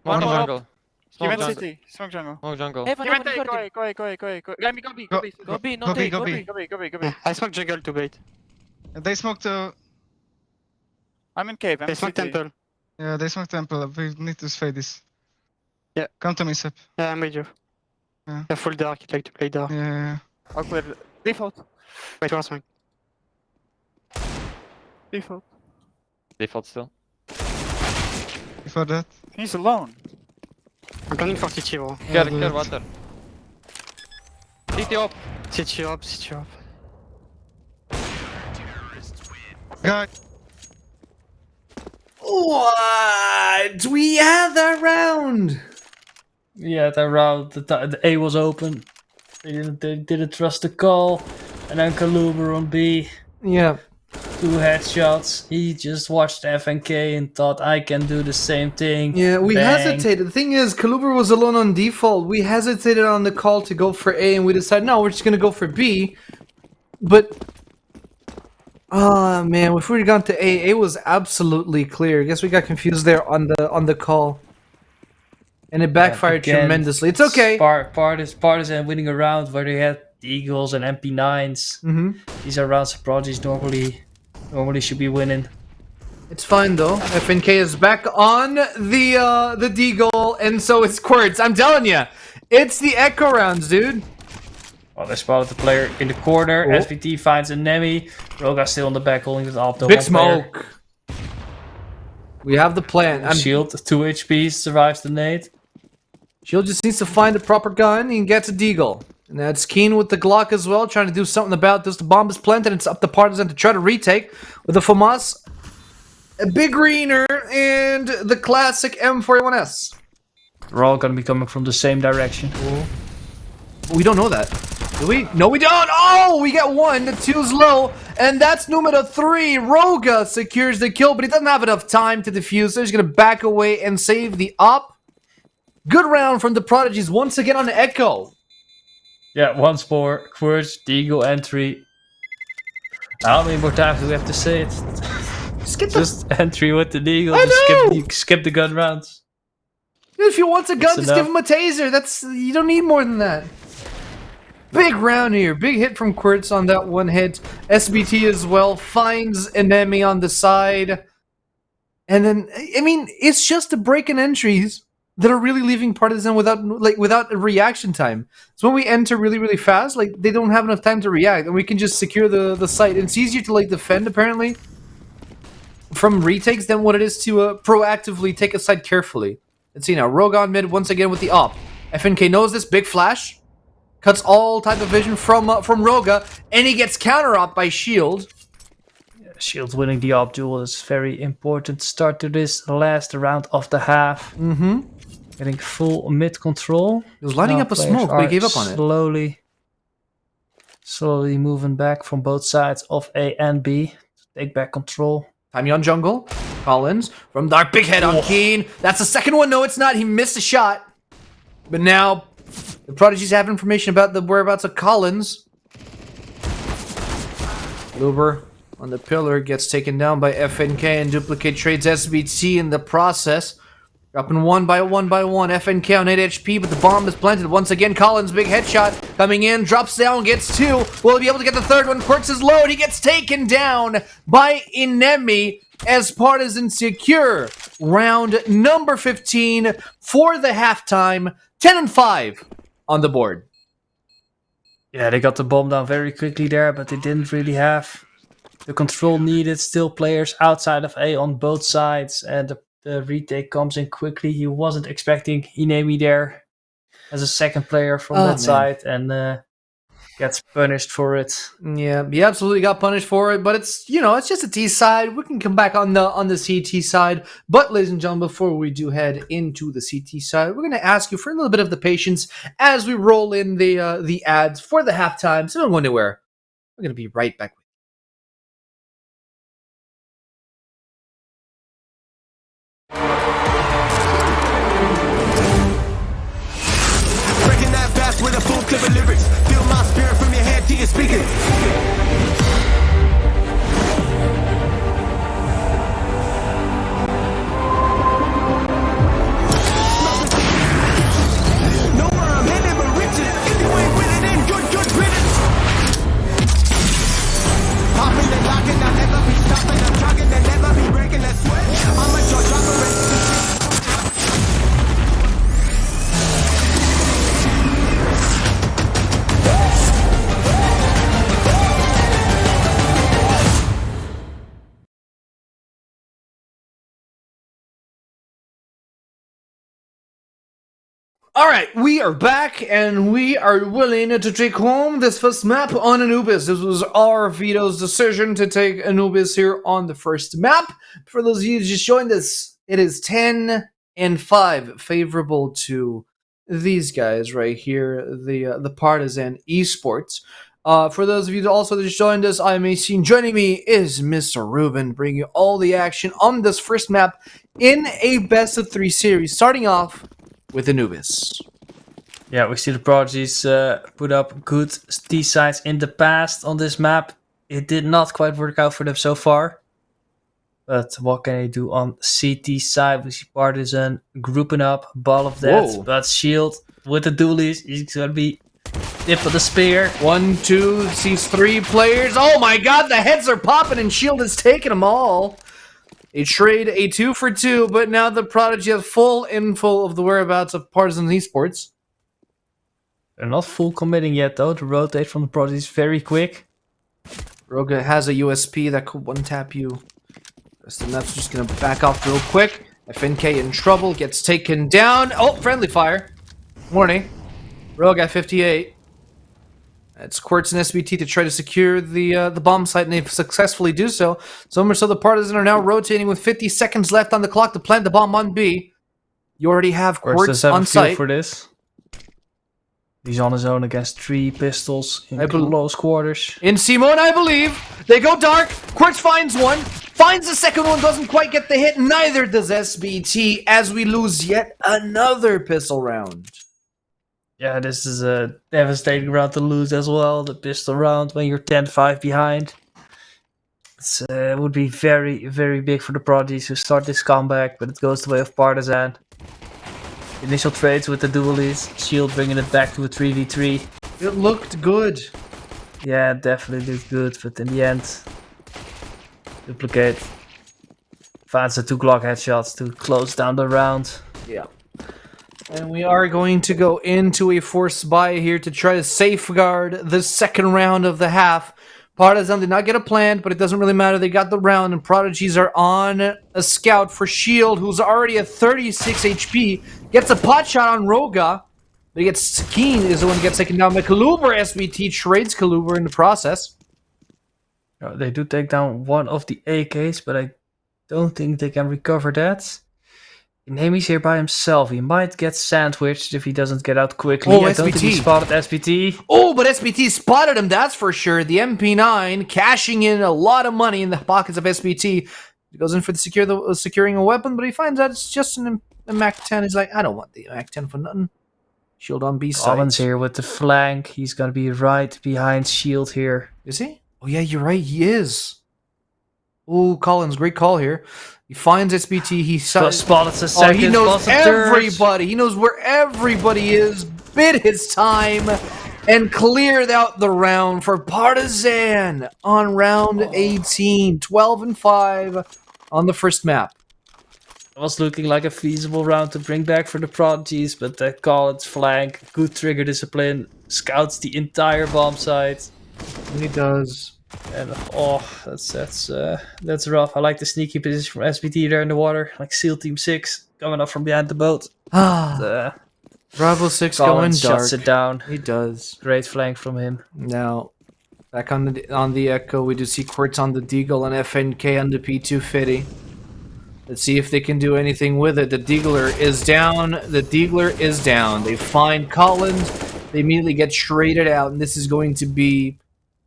One more. jungle. He Smoke went jungle. city. Smoke jungle. Smoke jungle. Heaven, He went heaven, A. Go heaven. A. Go A. Go A. Go A. Go A. Go B. Go B. Go- Go B. Go B, no Go B, take, go go B. B. Go B. Go B. Go B. Yeah, I smoked jungle to bait. They smoked I'm in cave. I'm They in smoked city. temple. yeah, they smoked temple. We need to fade this. Yeah. Come to me, Sep. Yeah, I'm with you. Yeah. Yeah, full dark, you'd like to play dark. Yeah. I'll clear it. Default. Wait, where's mine? Default. Default still. Before that. He's alone. I'm planning for CT wall. Clear water. CT up. CT up, CT up. Guy. What? We had that round. Yeah, that round, the A was open. They didn't trust the call. And then Kaluber on B. Yeah. 2 headshots. He just watched FNK and thought, I can do the same thing. Yeah, we Bang. hesitated. The thing is, Kaluber was alone on default. We hesitated on the call to go for A, and we decided, no, we're just going to go for B. But, oh man, if we had gone to A was absolutely clear. I guess we got confused there on the call. And it backfired Again, tremendously. It's okay. Partizan winning a round where they had Eagles and MP9s. Mm-hmm. These are rounds Prodigies normally should be winning. It's fine though. FNK is back on the D goal, and so is Quirts. I'm telling you, it's the echo rounds, dude. Well, they spotted the player in the corner. Oh. SPT finds a Nemi. Roga still on the back holding it off. Big smoke. We have the plan. Shield, 2 HP, survives the nade. Shield just needs to find the proper gun and gets a deagle. And that's Keen with the Glock as well, trying to do something about this. The bomb is planted, and it's up to Partizan to try to retake with the FAMAS, a big greener, and the classic M41S. They're all gonna be coming from the same direction. We don't know that. Do we? No, we don't! Oh, we get 1, the 2's low, and that's numero 3. Roga secures the kill, but he doesn't have enough time to defuse, so he's gonna back away and save the op. Good round from the Prodigies once again on the Echo. Yeah, once more. Quirts, Deagle entry. How many more times do we have to say it? Just entry with the Deagle. Just skip the gun rounds. If he wants a gun, That's just give him a taser. You don't need more than that. Big round here. Big hit from Quirts on that one hit. SBT as well finds an enemy on the side. And then, I mean, it's just the break-in entries that are really leaving Partizan without a reaction time. So when we enter really, really fast, like, they don't have enough time to react, and we can just secure the site. It's easier to, like, defend, apparently, from retakes than what it is to proactively take a site carefully. Let's see now. Rogan mid once again with the op. FNK knows this. Big flash. Cuts all type of vision from Roga, and he gets counter-op by Shield. Shield winning the op duel is very important start to this last round of the half. Mm-hmm. Getting full mid control. He was lining up a smoke, but he gave up on it. Slowly moving back from both sides of A and B to take back control. Timey on jungle. Collins from Dark. Big head on Keen. That's the second one. No, it's not. He missed a shot. But now the Prodigies have information about the whereabouts of Collins. Luber on the pillar gets taken down by FNK and duplicate trades SBT in the process. Dropping one by one. FNK on 8 HP, but the bomb is planted. Once again, Collins, big headshot coming in, drops down, gets 2. Will he be able to get the third one? Quirks is low, and he gets taken down by Inemi as Partizan secure round number 15 for the halftime. 10-5 on the board. Yeah, they got the bomb down very quickly there, but they didn't really have the control needed. Still players outside of A on both sides, and the retake comes in quickly. He wasn't expecting Inemi there as a second player from that side, and gets punished for it. Yeah, he absolutely got punished for it, but it's, you know, it's just a T side. We can come back on the CT side. But ladies and gentlemen, before we do head into the CT side, we're going to ask you for a little bit of the patience as we roll in the ads for the halftime. So don't go anywhere. We're going to be right back with you. Breaking that fast with a full clip of lyrics. Feel my spirit from your head to your speakers. Know where I'm headed, but riches. If you ain't with it, then good riddance. Popping and locking, I'll never be stopping. I'm trucking and never be breaking that sweat. I'm a jaw dropper. All right, we are back and we are willing to take home this first map on Anubis. This was our Vito's decision to take Anubis here on the first map. For those of you who just joined us, it is 10-5 favorable to these guys right here, the Partizan esports. For those of you that also just joined us, I'm AC. Joining me is Mr. Ruben, bringing you all the action on this first map in a best of 3 series, starting off with Anubis. Yeah, we see the Prodigies put up good T sites in the past on this map. It did not quite work out for them so far. But what can they do on CT side? We see Partizan grouping up, Ball of Death. Whoa. But Shield with the dualies, he's going to be tip of the spear. 1, 2, sees 3 players. Oh my god, the heads are popping and Shield is taking them all. They trade a 2 for 2, but now the Prodigy has full info of the whereabouts of Partizan esports. They're not full committing yet though. The rotate from the Prodigy is very quick. Roga has a USP that could one-tap you. Rest of the map's just gonna back off real quick. FNK in trouble, gets taken down. Oh, friendly fire. Warning. Roga 58. It's Quartz and SBT to try to secure the bomb site, and they successfully do so. So much so the Partizan are now rotating with 50 seconds left on the clock to plant the bomb on B. You already have Quartz on site. For this. He's on his own against 3 pistols in close quarters. In Simone, I believe. They go dark. Quartz finds one. Finds the second one. Doesn't quite get the hit. Neither does SBT as we lose yet another pistol round. Yeah, this is a devastating round to lose as well. The pistol round when you're 10-5 behind. It would be very, very big for the Prodigies to start this comeback, but it goes the way of Partizan. Initial trades with the dualies. Shield bringing it back to a 3v3. It looked good. Yeah, definitely looked good, but in the end, duplicate. Finds the 2 Glock headshots to close down the round. Yeah. And we are going to go into a forced buy here to try to safeguard the second round of the half. Partizan did not get a plan, but it doesn't really matter. They got the round, and Prodigies are on a scout for Shield, who's already at 36 HP. Gets a pot shot on Roga, but he gets Keen is the one who gets taken down by Kaluber. SBT trades Kaluber in the process. They do take down one of the AKs, but I don't think they can recover that. Nami's here by himself. He might get sandwiched if he doesn't get out quickly. Oh, I don't think he SBT. spotted SBT. Oh, but SBT spotted him, that's for sure. The MP9 cashing in a lot of money in the pockets of SBT. He goes in for the securing a weapon, but he finds out it's just a MAC-10. He's like, I don't want the MAC-10 for nothing. Shield on B side. Collins here with the flank. He's going to be right behind Shield here. Is he? Oh, yeah, you're right. He is. Oh, Collins, great call here. He finds SBT. He spotted the second. He knows spots the third. everybody. He knows where everybody is. Bid his time and cleared out the round for Partizan on round 18. 12-5 on the first map. It was looking like a feasible round to bring back for the Prodigies, but Collins flank, good trigger discipline, scouts the entire bomb site. He does. And that's rough. I like the sneaky position from SBT there in the water, like SEAL Team 6 coming up from behind the boat. Bravo 6 Collins going dark. shuts it down. He does. Great flank from him. Now, back on the Echo, we do see Quartz on the Deagle and FNK on the P250. Let's see if they can do anything with it. The Deagler is down. The Deagler is down. They find Collins. They immediately get traded out, and this is going to be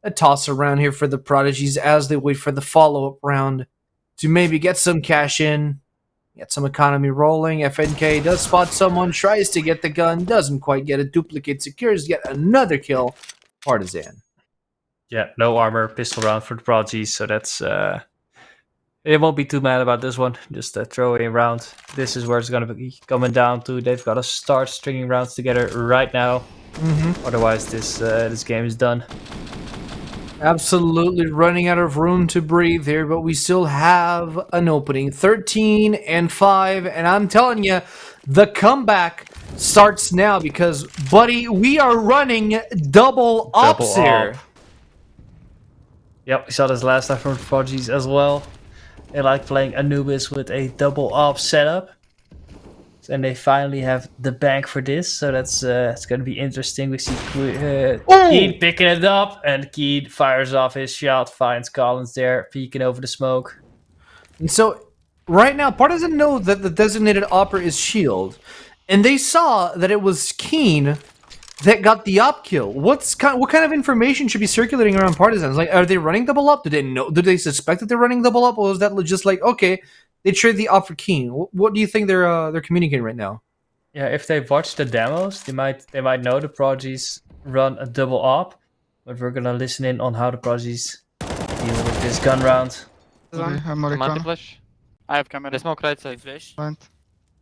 a toss around here for the Prodigies as they wait for the follow-up round to maybe get some cash in, get some economy rolling. FNK does spot someone, tries to get the gun, doesn't quite get it, duplicate secures, yet another kill. Partizan. Yeah, no armor, pistol round for the Prodigies, so that's... It won't be too mad about this one, just a throwaway round. This is where it's going to be coming down to. They've got to start stringing rounds together right now. Otherwise, this game is done. Absolutely running out of room to breathe here, but we still have an opening. 13-5, and I'm telling you, the comeback starts now because, buddy, we are running double ops here. Yep, we saw this last time from the Prodigies as well. They like playing Anubis with a double op setup. and they finally have the bank for this, so that's it's gonna be interesting. We see Oh! Keen picking it up, and Keen fires off his shot, finds Collins there, peeking over the smoke. And so, right now, Partizan know that the designated opera is Shield, and they saw that it was Keen that got the op kill. What kind of information should be circulating around Partisans? Like, are they running double up? Do they know? Do they suspect that they're running double up, or is that just like, okay, they trade the op for Keen? What do you think they're communicating right now? Yeah, if they watch the demos, they might know the Prodigies run a double op, but we're gonna listen in on how the Prodigies deal with this gun round. Okay, I'm I'm recon. anti-flash. I have camera. They smoke right side. Flash. Blind.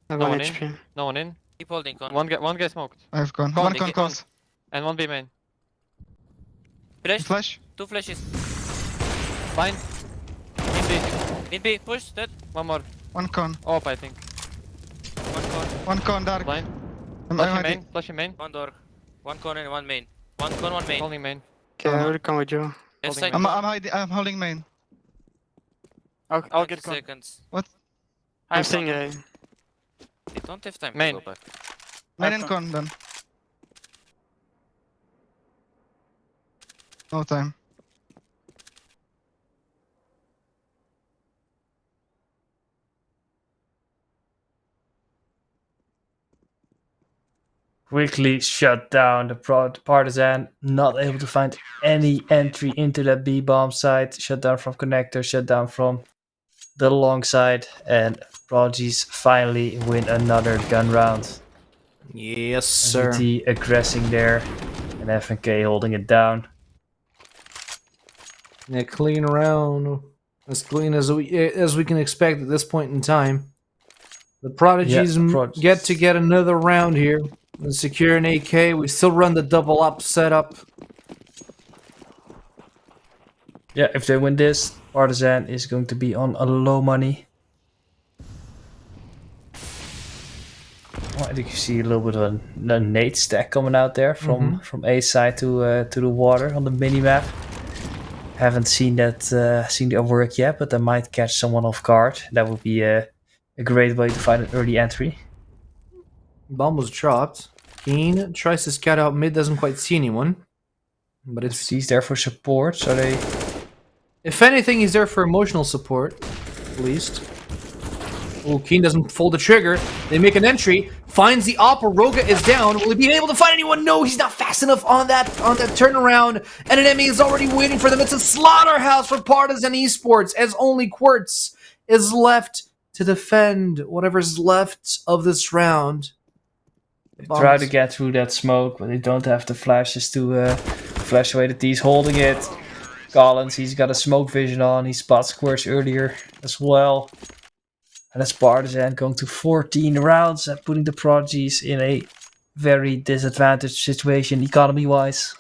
I have No 1 one in. HP. No one in. Keep holding con. One guy smoked. I have gone. Con, One they con get close. And one B main. Flash. Flash. 2 flashes. Blind. In B. Mid B. Push. Dead. One more. One con. Op, I think. 1 con. One con dark. Blind. I'm Flash in hiding. main. Flash in main. 1 door. 1 con and 1 main. 1 con, 1 main. Holding main. Okay, I will come with you. Left side. I'm con. hiding. I'm holding main. I'll 20 get con. seconds. I'm staying A. They don't have time Main. to go back. Main I've and con then. No time. Quickly shut down the Partizan, not able to find any entry into that B bomb site. Shut down from connector, shut down from the long side, and Prodigies finally win another gun round. Yes, sir. SVT aggressing there, and FNK holding it down. Yeah, clean round, as clean as we can expect at this point in time. The Prodigies get another round here and secure an AK. We still run the double up setup. Yeah, if they win this, Partizan is going to be on a low money. Well, I think you see a little bit of a nade stack coming out there from A side to the water on the mini map. Haven't seen that work yet, but I might catch someone off guard. That would be a great way to find an early entry. Bomb was dropped. Keen tries to scout out mid, doesn't quite see anyone. But it's, He's there for support, so they... if anything, he's there for emotional support, at least. Oh, Keen doesn't pull the trigger. They make an entry. Finds the op. Roga is down. Will he be able to find anyone? No, he's not fast enough on that turnaround. And an enemy is already waiting for them. It's a slaughterhouse for Partizan Esports, as only Quartz is left to defend whatever's left of this round. Try to get through that smoke, but they don't have the flashes to flash away the T's holding it. Collins, he's got a smoke vision on. He spots Squirts earlier as well. And that's Partizan going to 14 rounds and putting the Prodigies in a very disadvantaged situation economy-wise.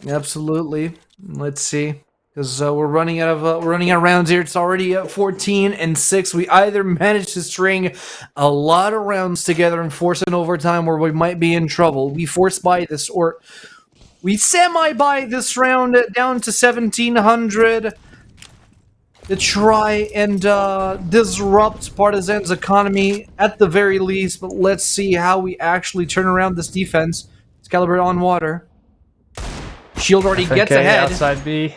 Absolutely. Let's see. Because we're running out of rounds here. It's already 14-6. We either managed to string a lot of rounds together and force an overtime, or we might be in trouble. We force buy this, or we semi-buy this round down to 1,700 to try and disrupt Partizan's economy at the very least. But let's see how we actually turn around this defense. Excalibur on water. Shield already gets ahead. Outside B.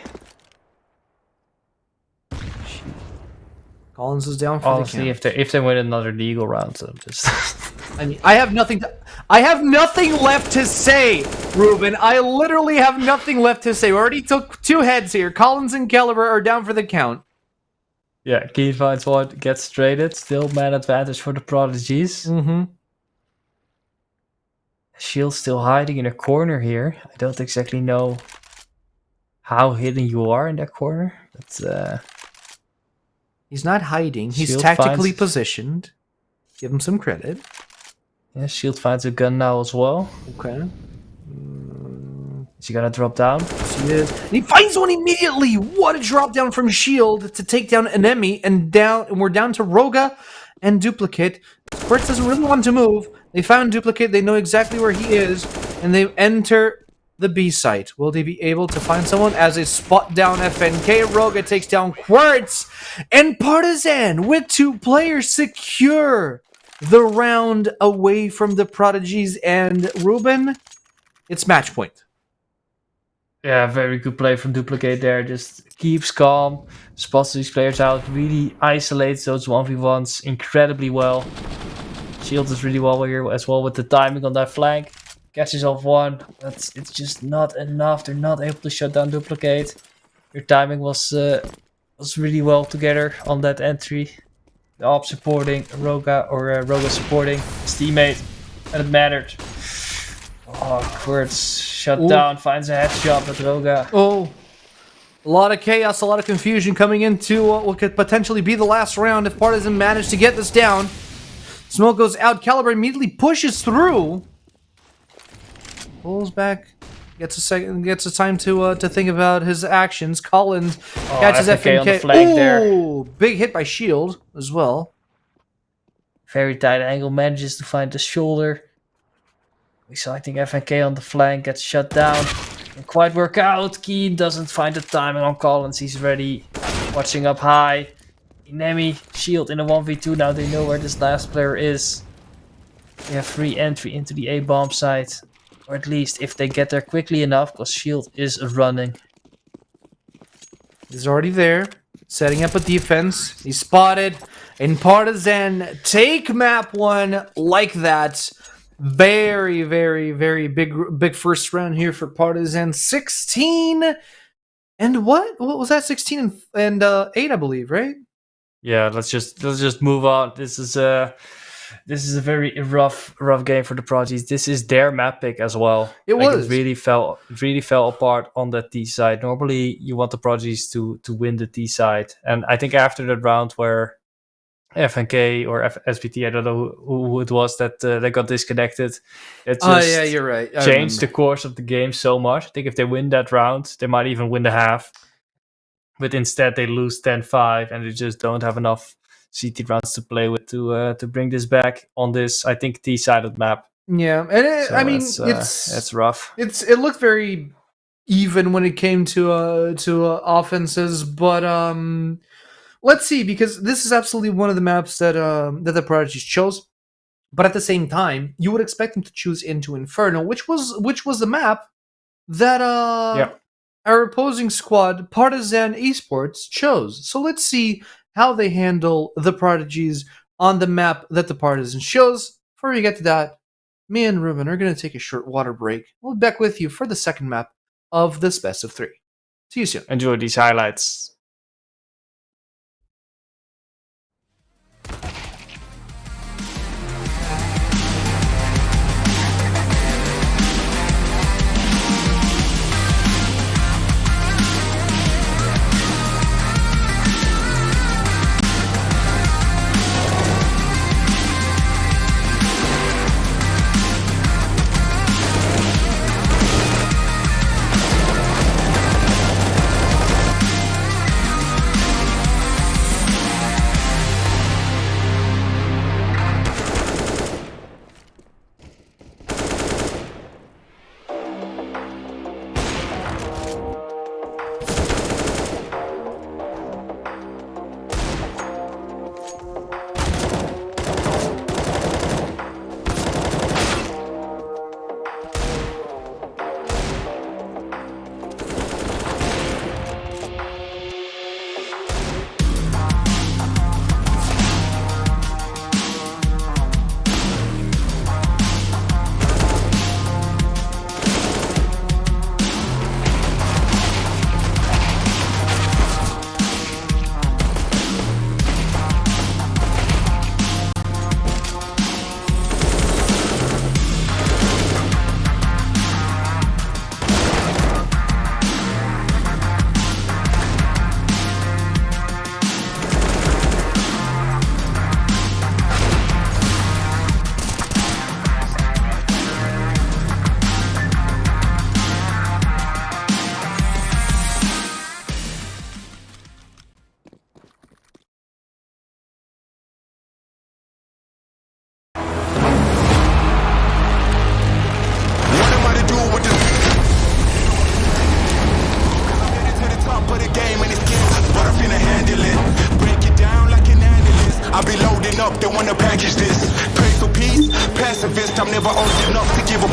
Collins is down for Honestly, the count. if they win another legal round, so just I mean, I have nothing left to say, Ruben. I literally have nothing left to say. We already took 2 heads here. Collins and Caliber are down for the count. yeah. Keen finds one, gets traded. Still man advantage for the Prodigies. Mm-hmm. Shield's still hiding in a corner here. I don't exactly know how hidden you are in that corner, but He's not hiding. He's Shield tactically finds- positioned. Give him some credit. yeah, Shield finds a gun now as well. Okay. Is he gonna drop down? Yes, he is. And he finds one immediately. What a drop down from Shield to take down an enemy, and we're down to Roga and Duplicate. Squirts doesn't really want to move. They found Duplicate. They know exactly where he is, and they enter the B site. Will they be able to find someone? As a spot down FNK, Roga takes down Quartz, and Partizan with 2 players secure the round away from the Prodigies, and Ruben, it's match point. Yeah, very good play from Duplicate there. Just keeps calm, spots these players out, really isolates those 1v1s incredibly well. Shield is really well here as well with the timing on that flank. Catches off one, but it's just not enough. They're not able to shut down Duplicate. Your timing was really well together on that entry. The op supporting Roga, or Roga supporting his teammate, and it mattered. Oh, Quirt's shut down, finds a headshot with Roga. Oh, a lot of chaos, a lot of confusion coming into what could potentially be the last round if Partizan managed to get this down. Smoke goes out, Caliber immediately pushes through. Pulls back, gets a second, gets a time to think about his actions. Collins catches FNK on the FNK. flank there. Ooh, big hit by Shield as well. Very tight angle, manages to find the shoulder. We saw, I think, FNK on the flank, gets shut down. Didn't quite work out. Keen doesn't find the timing on Collins. He's ready, watching up high. Inemi, Shield in a 1v2. Now they know where this last player is. They have free entry into the A-bomb site. Or at least if they get there quickly enough, because Shield is running. He's already there, setting up a defense. He's spotted, and Partizan take map 1 like that. Very, very, very big first round here for Partizan. 16 and what was that? 16 and 8, I believe, right? Yeah, let's just move on. This is a very rough game for the Prodigies. This is their map pick as well. It was. It really fell apart on that T side. Normally, you want the Prodigies to win the T side, and I think after that round where FNK or SBT, I don't know who it was that they got disconnected. It just yeah, you're right. changed the course of the game so much. I think if they win that round, they might even win the half. But instead, they lose 10-5, and they just don't have enough CT rounds to play with to bring this back on this, I think, T-sided map. Yeah, and it's rough. It looked very even when it came to offenses, but let's see, because this is absolutely one of the maps that the Prodigies chose. But at the same time, you would expect them to choose Into Inferno, which was the map that our opposing squad, Partizan Esports, chose. So let's see how they handle the Prodigies on the map that the Partizan chose. Before we get to that, me and Ruben are going to take a short water break. We'll be back with you for the second map of this best of 3. See you soon. Enjoy these highlights. I'm never old enough to give up.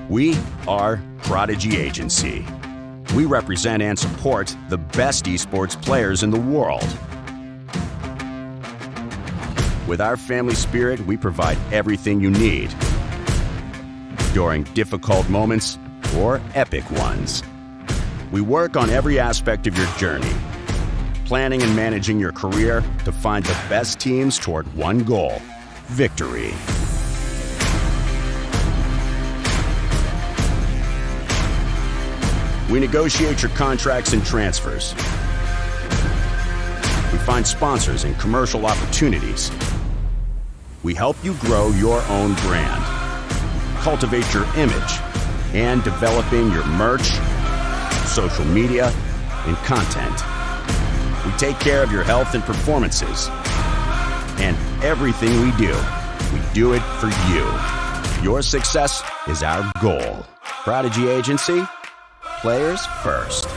We are Prodigy Agency. We represent and support the best esports players in the world. With our family spirit, we provide everything you need during difficult moments or epic ones. We work on every aspect of your journey, planning and managing your career to find the best teams toward one goal: victory. We negotiate your contracts and transfers. We find sponsors and commercial opportunities. We help you grow your own brand, cultivate your image, and developing your merch, social media, and content. We take care of your health and performances. And everything we do it for you. Your success is our goal. Prodigy Agency, players first.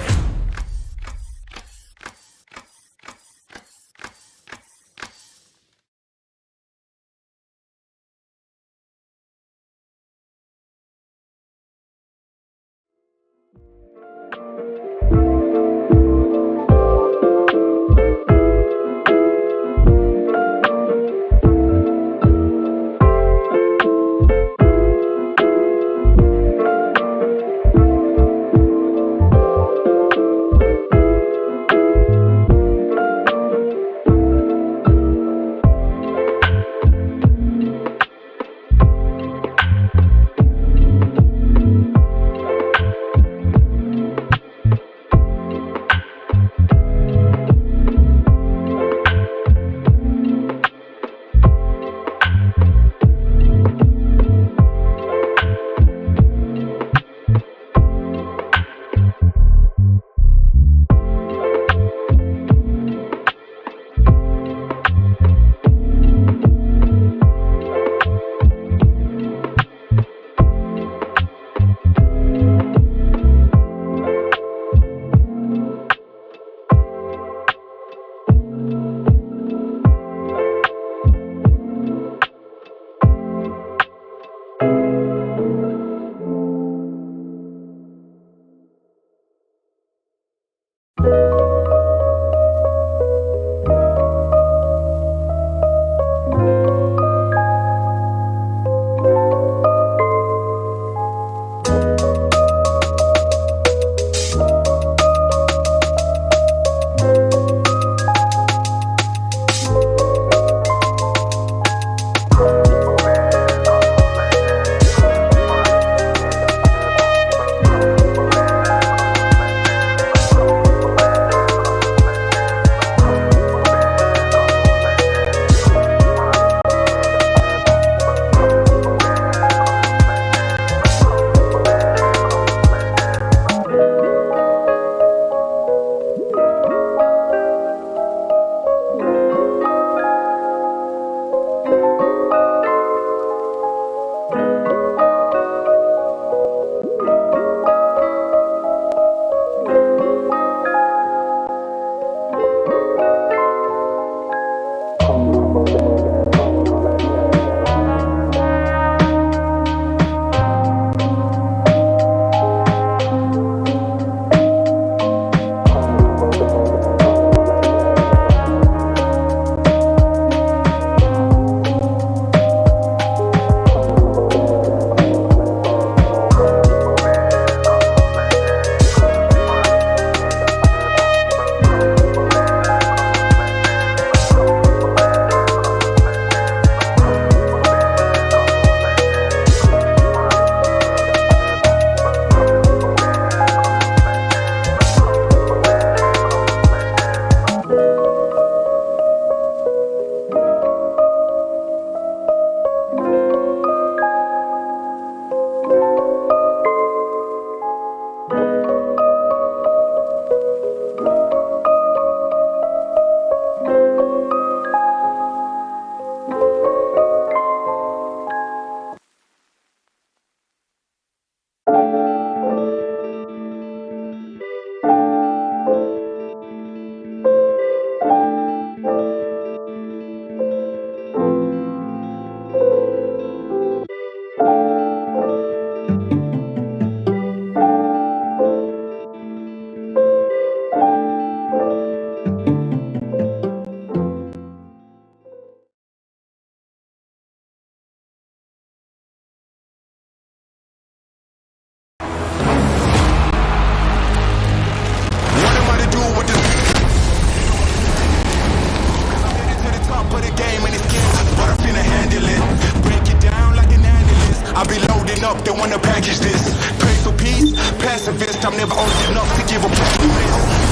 holding up, they wanna package this. Pray for peace, pacifist, I'm never old enough to give a practice.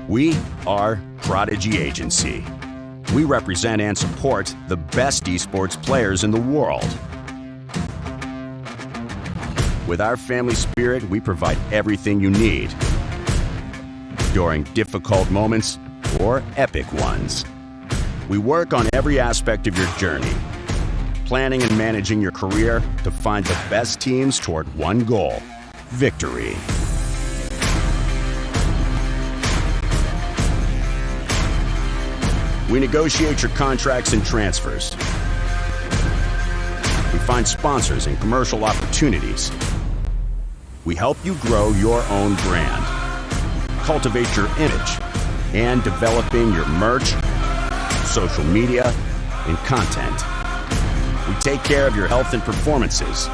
We are Prodigy Agency. We represent and support the best esports players in the world. With our family spirit, we provide everything you need during difficult moments or epic ones. We work on every aspect of your journey, planning and managing your career to find the best teams toward one goal: victory. We negotiate your contracts and transfers. We find sponsors and commercial opportunities. We help you grow your own brand, cultivate your image, and developing your merch, social media, and content. We take care of your health and performances.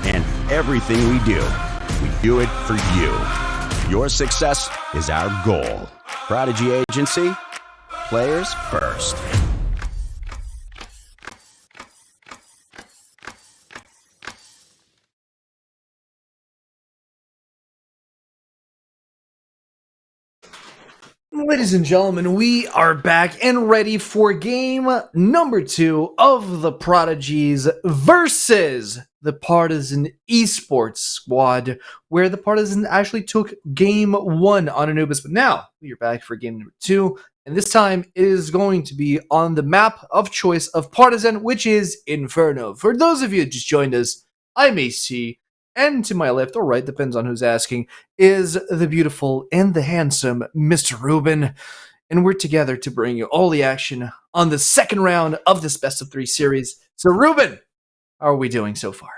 And everything we do it for you. Your success is our goal. Prodigy Agency, players first. Ladies and gentlemen, we are back and ready for game number 2 of the Prodigies versus the Partizan esports squad, where the Partizan actually took game 1 on Anubis. But now we are back for game number 2, and this time it is going to be on the map of choice of Partizan, which is Inferno. For those of you who just joined us, I'm AC. And to my left or right, depends on who's asking, is the beautiful and the handsome Mr. Ruben. And we're together to bring you all the action on the second round of this best of 3 series. So Ruben, how are we doing so far?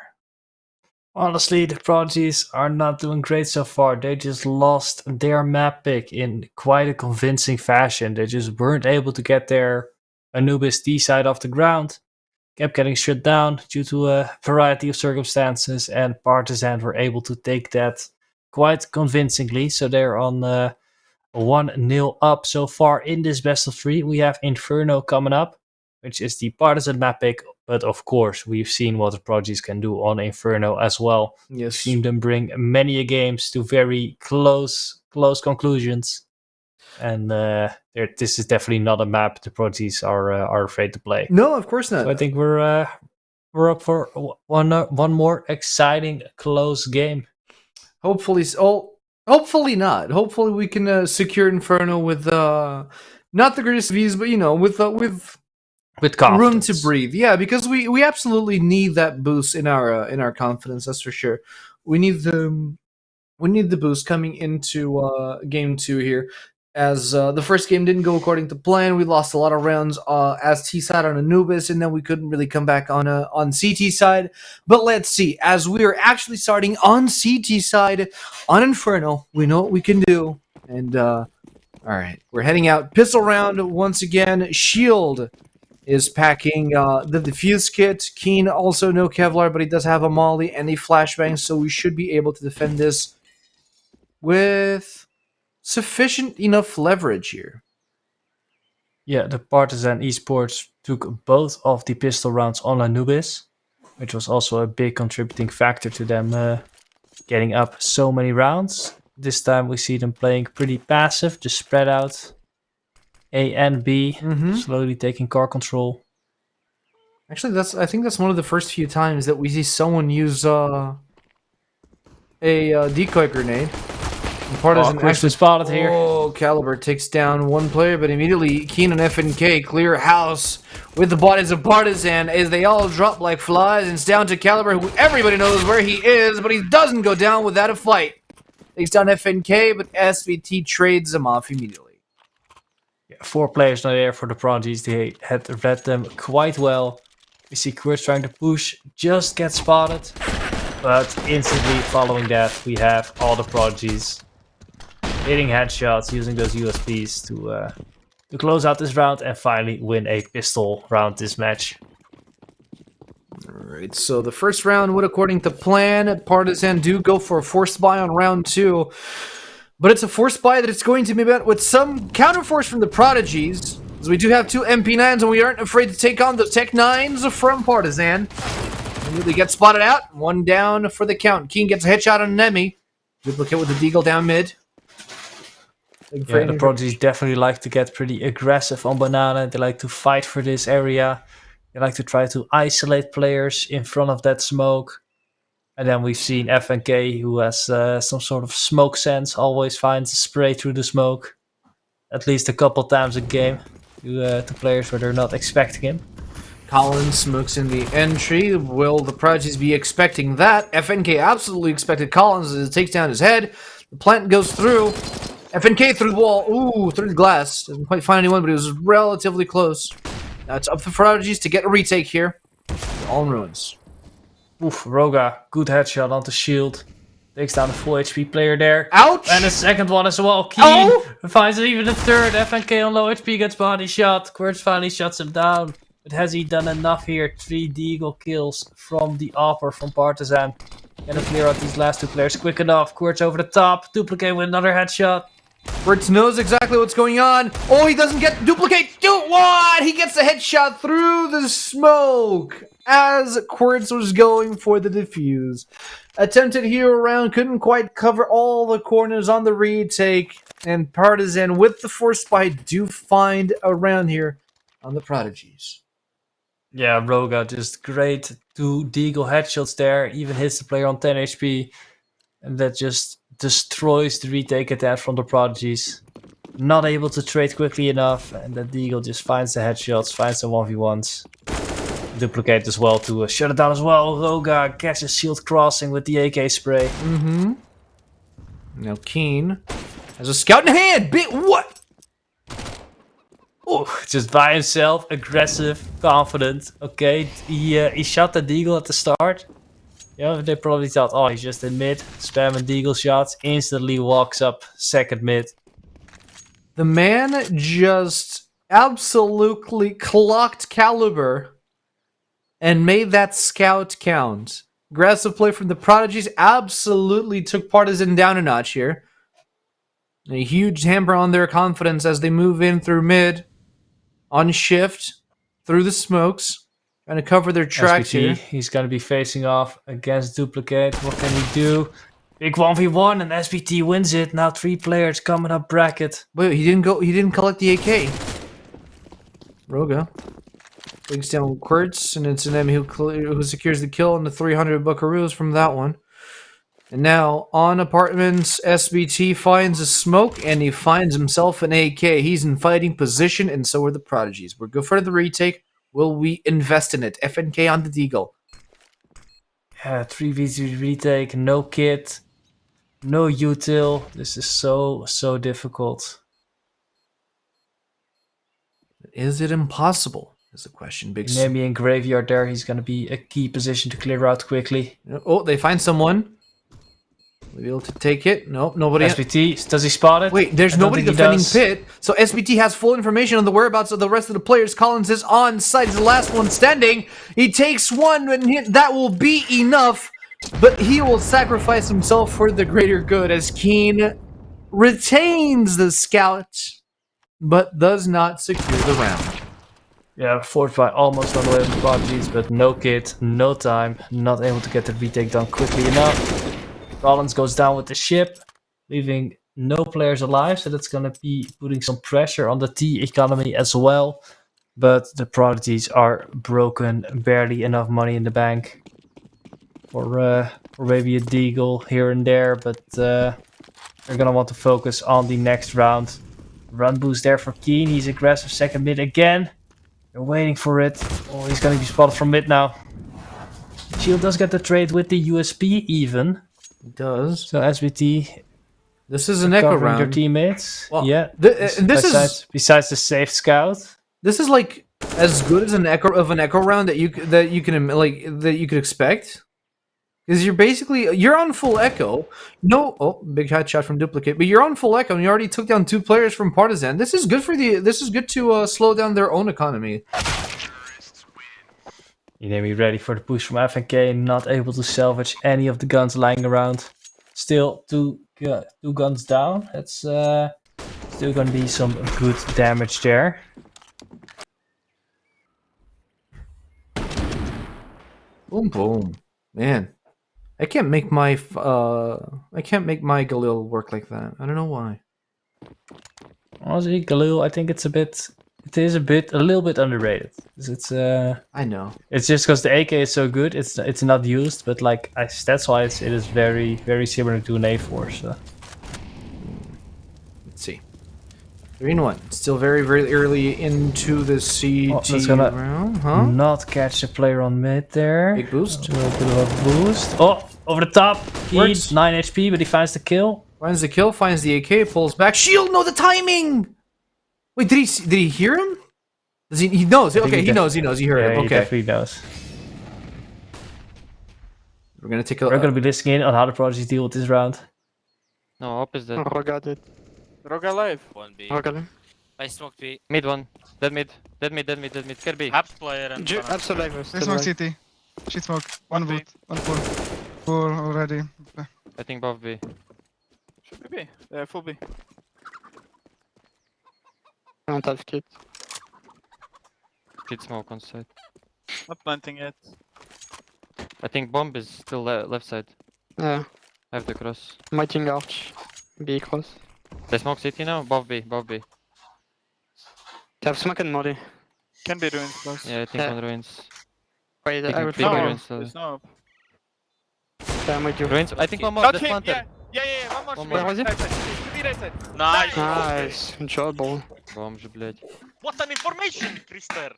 Honestly, the Prodigies are not doing great so far. They just lost their map pick in quite a convincing fashion. They just weren't able to get their Anubis D side off the ground. Kept getting shut down due to a variety of circumstances, and Partizan were able to take that quite convincingly. So they're on 1-0 up so far in this best of 3. We have Inferno coming up, which is the Partizan map pick, but of course we've seen what the Prodigies can do on Inferno as well. Yes. We've seen them bring many games to very close conclusions. And this is definitely not a map the Prodigies are afraid to play. No, of course not. So I think we're up for one more exciting close game. Hopefully not. Hopefully we can secure Inferno with not the greatest views, but with confidence. room to breathe. Yeah, because we absolutely need that boost in our confidence. That's for sure. We need the boost coming into game 2 here. as the first game didn't go according to plan. We lost a lot of rounds as T side on Anubis, and then we couldn't really come back on CT side. But let's see, as we are actually starting on CT side on Inferno, we know what we can do. And all right, we're heading out. Pistol round once again. Shield is packing the defuse kit. Keen also no Kevlar, but he does have a molly and a flashbang, so we should be able to defend this with sufficient enough leverage here. Yeah, the Partizan esports took both of the pistol rounds on Anubis, which was also a big contributing factor to them getting up so many rounds. This time we see them playing pretty passive, just spread out. A and B, slowly taking car control. Actually, I think that's one of the first few times that we see someone use a decoy grenade. Partizan actually spotted here. Oh, Caliber takes down one player, but immediately Keen and FNK clear house with the bodies of Partizan as they all drop like flies. And it's down to Caliber, who everybody knows where he is, but he doesn't go down without a fight. Takes down FNK, but SVT trades him off immediately. 4 players now there for the Prodigies. They had read them quite well. We see Quirts trying to push, just get spotted. But instantly following that, we have all the Prodigies hitting headshots, using those USPs to close out this round and finally win a pistol round this match. Alright, so the first round went according to plan. Partizan do go for a forced buy on round 2. But it's a forced buy that it's going to be met with some counterforce from the Prodigies. As we do have 2 MP9s and we aren't afraid to take on the Tech 9s from Partizan. Immediately get spotted out. 1 down for the count. Keen gets a headshot on Nemi. Duplicate with the Deagle down mid. Yeah, the Prodigies definitely like to get pretty aggressive on Banana. They like to fight for this area. They like to try to isolate players in front of that smoke. And then we've seen FNK, who has some sort of smoke sense, always finds a spray through the smoke. At least a couple times a game to players where they're not expecting him. Collins smokes in the entry. Will the Prodigies be expecting that? FNK absolutely expected Collins as it takes down his head. The plant goes through. FNK through the wall. Ooh, through the glass. Doesn't quite find anyone, but it was relatively close. Now it's up to the Prodigies to get a retake here. All in ruins. Oof, Roga, good headshot onto shield. Takes down the full HP player there. Ouch! And a second one as well. Keen finds even a third. FNK on low HP gets body shot. Quirts finally shuts him down. But has he done enough here? 3 Deagle kills from the Opper from Partizan. Gonna clear out these last 2 players quick enough. Quirts over the top. Duplicate with another headshot. Quirts knows exactly what's going on. Oh, he doesn't get duplicate. What? He gets a headshot through the smoke as Quirts was going for the defuse. Attempted hero round, couldn't quite cover all the corners on the retake. And Partizan with the force spy do find a round here on the Prodigies. Yeah, Roga just great. 2 Deagle headshots there. Even hits the player on 10 HP. And that just destroys the retake attack from the Prodigies. Not able to trade quickly enough. And that Deagle just finds the headshots, finds the 1v1s. Duplicate as well to shut it down as well. Roga catches shield crossing with the AK spray. Now Keen has a scout in hand. What? Oh, just by himself, aggressive, confident. Okay, he shot the Deagle at the start. Yeah, they probably thought, oh, he's just in mid, spamming Deagle shots. Instantly walks up second mid. The man just absolutely clocked Caliber and made that scout count. Aggressive play from the Prodigies absolutely took Partizan down a notch here. A huge hamper on their confidence as they move in through mid, on shift, through the smokes, trying to cover their tracks SBT, here. he's going to be facing off against Duplicate. What can he do? Big 1v1 and SBT wins it. Now 3 players coming up bracket. Wait, he didn't collect the AK. Roga brings down Quirts, and it's an enemy who secures the kill and the 300 buckaroos from that one. And now, on apartments, SBT finds a smoke, and he finds himself an AK. He's in fighting position, and so are the Prodigies. We're good for the retake. Will we invest in it? FNK on the Deagle. Yeah, 3v3 retake, no kit, no util. This is so difficult. Is it impossible? Is the question. Big. Maybe in graveyard there, he's gonna be a key position to clear out quickly. Oh, they find someone. Will be able to take it. Nope, nobody. SBT, does he spot it? Wait, there's I don't nobody think he defending does. pit. So SBT has full information on the whereabouts of the rest of the players. Collins is on site. He's the last one standing. He takes one, and that will be enough. But he will sacrifice himself for the greater good as Keen retains the scout, but does not secure the round. Yeah, fourth by almost on the way with the Prodigies, but no kit, no time, not able to get the retake done quickly enough. Collins goes down with the ship, leaving no players alive, so that's gonna be putting some pressure on the T economy as well. But the Prodigies are broken, barely enough money in the bank for maybe a deagle here and there, but they're gonna want to focus on the next round. Run boost there for Keen, he's aggressive, second mid again. They're waiting for it. Oh, he's gonna be spotted from mid now. Shield does get the trade with the USP even. He does. So SBT This is an echo covering their round. teammates. Well, yeah. Besides the safe scout. This is like as good as an echo round that you could expect. Because you're on full echo. Big headshot from Duplicate, but you're on full echo and you already took down 2 players from Partizan. This is good to slow down their own economy. Be ready for the push from FNK, not able to salvage any of the guns lying around. Still two guns down. That's still gonna be some good damage there. Boom boom. Man. I can't make my Galil work like that. I don't know why. Honestly, Galil, I think it is a little bit underrated. I know. It's just because the AK is so good, it's not used, but like stats wise, it is very, very similar to an A4. So. Let's see. 3-1. Still very, very early into the CT round, huh? Not catch the player on mid there. Big boost. A little bit of a boost. Oh, over the top. He's 9 HP, but he finds the kill. Finds the kill, finds the AK, pulls back. Shield, no, the timing! Wait, did he hear him? Does he knows. Okay, he knows. He heard him. He Okay. definitely knows. We're gonna take We're gonna be listening in on how the Prodigies deal with this round. No, op is dead. Roga dead. Roga alive. 1B. Roga alive. I smoked B. Mid one. Dead mid. Kirby. Apps player and Apps alive. They smoke CT. She smoke. One B. boot. One four. Four already. I think both B. should be B. Full B. I don't have kit. Kid smoke on side. Not planting yet. I think bomb is still left side. Yeah. I have the cross. Mighting arch. B cross. They smoke city now? Both B. They have smoke and molly. Can be ruins close. Yeah, I think Yeah. on ruins. Wait, I will Big follow. ruins. There's no up. I'm with you. Ruins? I think one more. Got That's him! planted. Yeah, one more. One should more. be Where was it? right side. Should be right side. Nice. Nice. Job, bro. Бомж, блядь. What an information, Krister.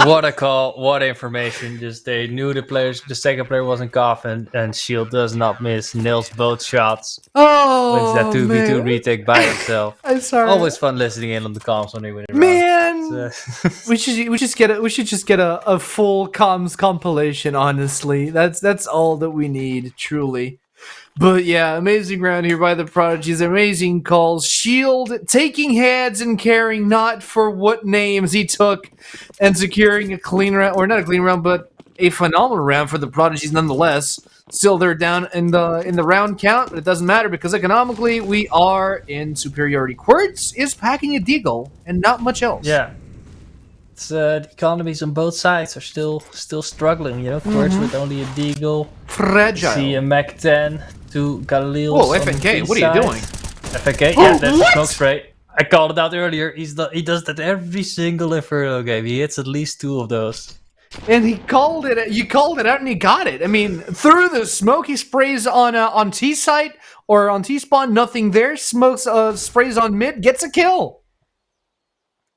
What a call, what information. Just they knew the second player wasn't coughing, and Shield does not miss. Nails both shots. Oh, Wins that 2v2 man. retake by himself. I'm sorry. Always fun listening in on the comms when they win a round. Man, It's, we should just get a full comms compilation. Honestly, that's all that we need, truly. But yeah, amazing round here by the Prodigies. Amazing calls. Shield taking heads and caring not for what names he took, and securing a clean round, or not a clean round, but a phenomenal round for the Prodigies nonetheless. Still, they're down in the round count, but it doesn't matter because economically we are in superiority. Quartz is packing a deagle and not much else. yeah. It's the economies on both sides are still struggling, you know. Quartz with only a deagle. Fragile. See a Mac 10 to Galil. Whoa, FNK, what are you doing? FNK, yeah, that's a smoke spray. I called it out earlier. He does that every single Inferno game. He hits at least 2 of those. And he called it. You called it out, and he got it. I mean, through the smoke, he sprays on T site or on T spawn. Nothing there. Smokes sprays on mid, gets a kill.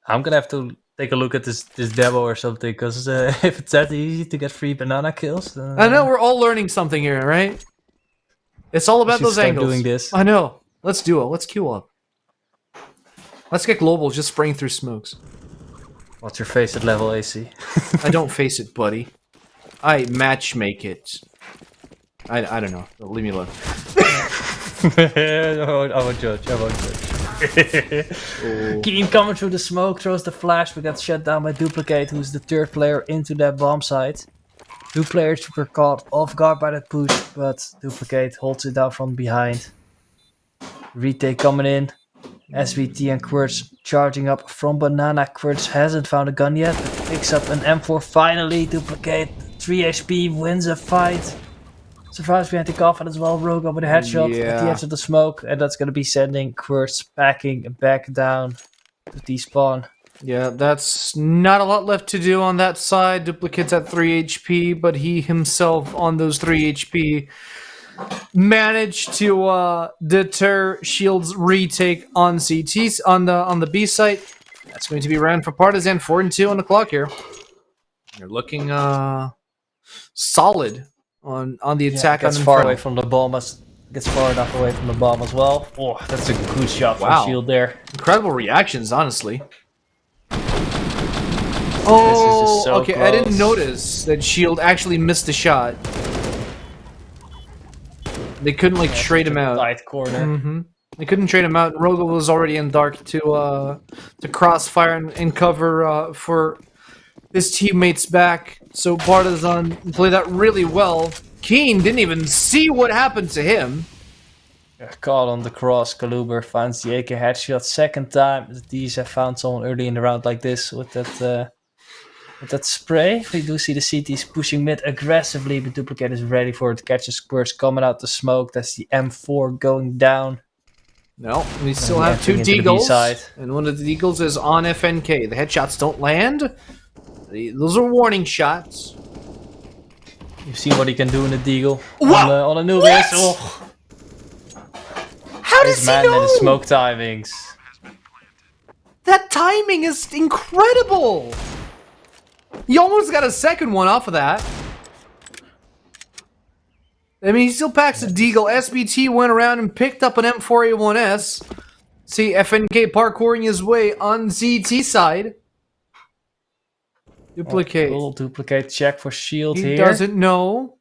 I'm gonna have to take a look at this demo or something, because if it's that easy to get free banana kills, I know we're all learning something here, right? It's all about should those start angles. doing this. I know. Let's duo. Let's queue up. Let's get global just spraying through smokes. What's your face at level AC? I don't face it, buddy. I match make it. I don't know. Leave me alone. I won't judge. Keen coming through the smoke, throws the flash, but gets shut down by Duplicate, who's the third player into that bomb site. Two players were caught off guard by that push, but Duplicate holds it down from behind. Retake coming in. SVT and Quirts charging up from Banana. Quirts hasn't found a gun yet, but picks up an M4 finally. Duplicate 3 HP, wins a fight. Survives behind the coffin as well. Rogue with a headshot at the edge of the smoke, and that's going to be sending Quirts packing back down to despawn. Yeah, that's not a lot left to do on that side. Duplicate's at 3 HP, but he himself on those 3 HP managed to deter Shield's retake on CTs on the B site. That's going to be ran for Partizan. 4-2 on the clock here. They're looking solid on the attack. Gets far away from the bomb. Gets far enough away from the bomb as well. Oh, that's a good shot from Shield there. Incredible reactions, honestly. Oh, so okay. close. I didn't notice that Shield actually missed the shot. They couldn't trade him out. Tight corner. They couldn't trade him out. Rogo was already in dark to crossfire and cover for his teammates back. So Partizan played that really well. Keen didn't even see what happened to him. Caught on the cross. Kaluber finds the AK headshot. Second time that these have found someone early in the round like this with that spray. We do see the CTs pushing mid aggressively, but Duplicate is ready for it. Catches Squirts coming out the smoke. That's the M4 going down. No, we still have 2 deagles, and one of the deagles is on FNK. The headshots don't land. Those are warning shots. You've seen what he can do in the deagle on a new What? base. Oh. How does This he man know? and his smoke timings. That timing is incredible. He almost got a second one off of that. I mean, he still packs a deagle. SBT went around and picked up an M4A1S. See FNK parkouring his way on ZT side. Duplicate. Little Duplicate check for Shield He here. doesn't know.